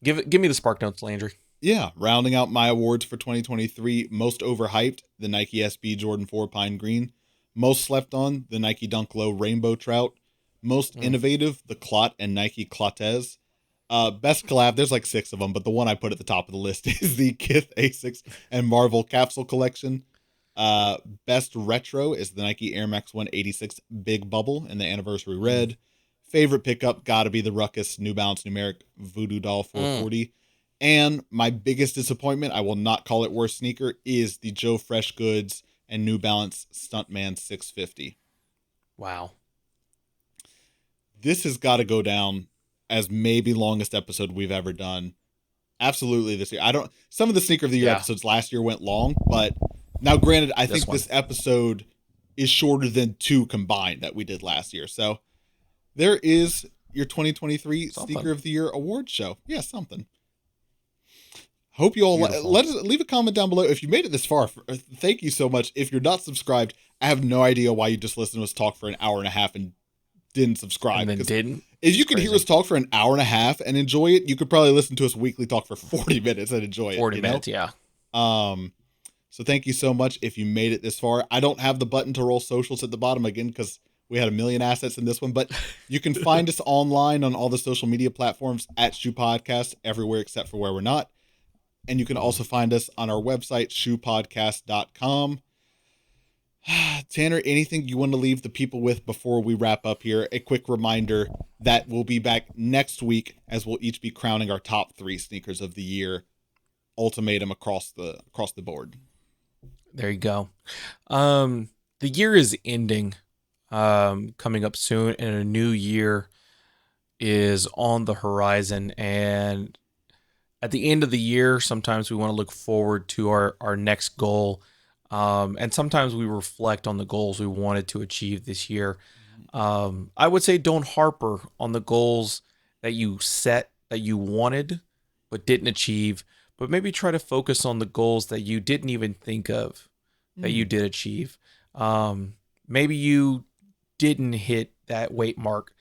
Give me the Spark Notes, Landry. Yeah. Rounding out my awards for 2023, most overhyped, the Nike SB Jordan 4 Pine Green. Most slept on, the Nike Dunk Low Rainbow Trout. Most innovative, the Clot and Nike Clotez. Best collab, there's like 6 of them, but the one I put at the top of the list is the Kith Asics and Marvel Capsule Collection. Best retro is the Nike Air Max 186 Big Bubble in the Anniversary Red. Favorite pickup gotta be the Ruckus New Balance Numeric Voodoo Doll 440. And my biggest disappointment, I will not call it worst sneaker, is the Joe Fresh Goods and New Balance Stuntman 650. Wow. This has got to go down as maybe longest episode we've ever done. Absolutely this year. Some of the sneaker of the year episodes last year went long, but now granted, I think this episode is shorter than 2 combined that we did last year. So there is your 2023 Sneaker of the Year award show. Yeah, something. Hope you all let us leave a comment down below if you made it this far. Thank you so much. If you're not subscribed, I have no idea why you just listened to us talk for an hour and a half and didn't subscribe. And then didn't. If you could hear us talk for an hour and a half and enjoy it, you could probably listen to us weekly talk for 40 minutes and enjoy it. 40 minutes, yeah. So thank you so much if you made it this far. I don't have the button to roll socials at the bottom again because we had a million assets in this one, but you can find us online on all the social media platforms at Shoe Podcast, everywhere except for where we're not. And you can also find us on our website, shoepodcast.com. Tanner, anything you want to leave the people with before we wrap up here? A quick reminder that we'll be back next week as we'll each be crowning our top 3 sneakers of the year. Ultimatum across the board. There you go. The year is ending, coming up soon, and a new year is on the horizon. And at the end of the year, sometimes we want to look forward to our next goal. And sometimes we reflect on the goals we wanted to achieve this year. I would say don't harper on the goals that you set, that you wanted, but didn't achieve. But maybe try to focus on the goals that you didn't even think of, that you did achieve. Maybe you didn't hit that weight mark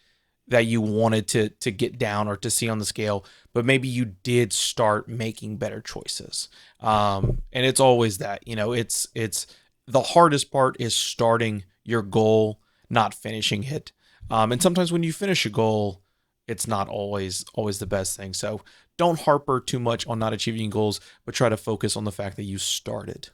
that you wanted to get down or to see on the scale, but maybe you did start making better choices. And it's always that, it's the hardest part is starting your goal, not finishing it. And sometimes when you finish a goal, it's not always the best thing. So don't harper too much on not achieving goals, but try to focus on the fact that you started.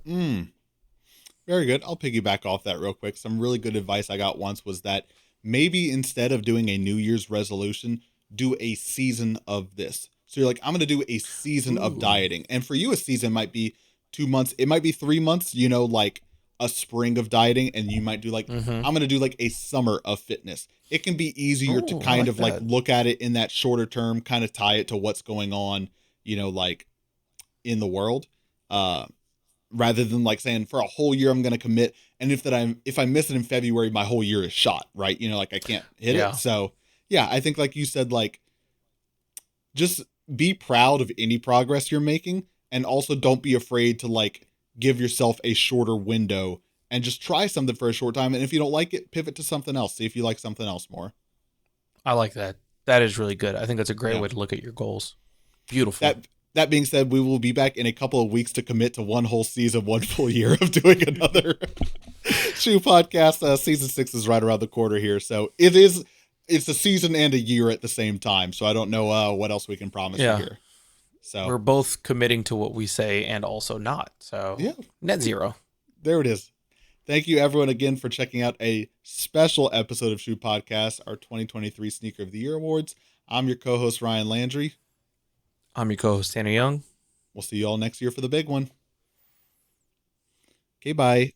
Very good. I'll piggyback off that real quick. Some really good advice I got once was that maybe instead of doing a New Year's resolution, do a season of this. So you're like, I'm going to do a season of dieting. And for you, a season might be 2 months. It might be 3 months, like a spring of dieting. And you might do like, I'm going to do like a summer of fitness. It can be easier to kind of like look at it in that shorter term, kind of tie it to what's going on, like in the world. Rather than like saying for a whole year, I'm going to commit. And if I miss it in February, my whole year is shot, right? Like I can't hit it. So yeah, I think like you said, like just be proud of any progress you're making. And also don't be afraid to like give yourself a shorter window and just try something for a short time. And if you don't like it, pivot to something else. See if you like something else more. I like that. That is really good. I think that's a great way to look at your goals. Beautiful. That being said, we will be back in a couple of weeks to commit to one whole season, one full year of doing another Shoe Podcast. Season 6 is right around the corner here. So it's a season and a year at the same time. So I don't know what else we can promise you here. So we're both committing to what we say and also not. So net zero. There it is. Thank you, everyone, again for checking out a special episode of Shoe Podcast, our 2023 Sneaker of the Year Awards. I'm your co-host, Ryan Landry. I'm your co-host, Tanner Young. We'll see you all next year for the big one. Okay, bye.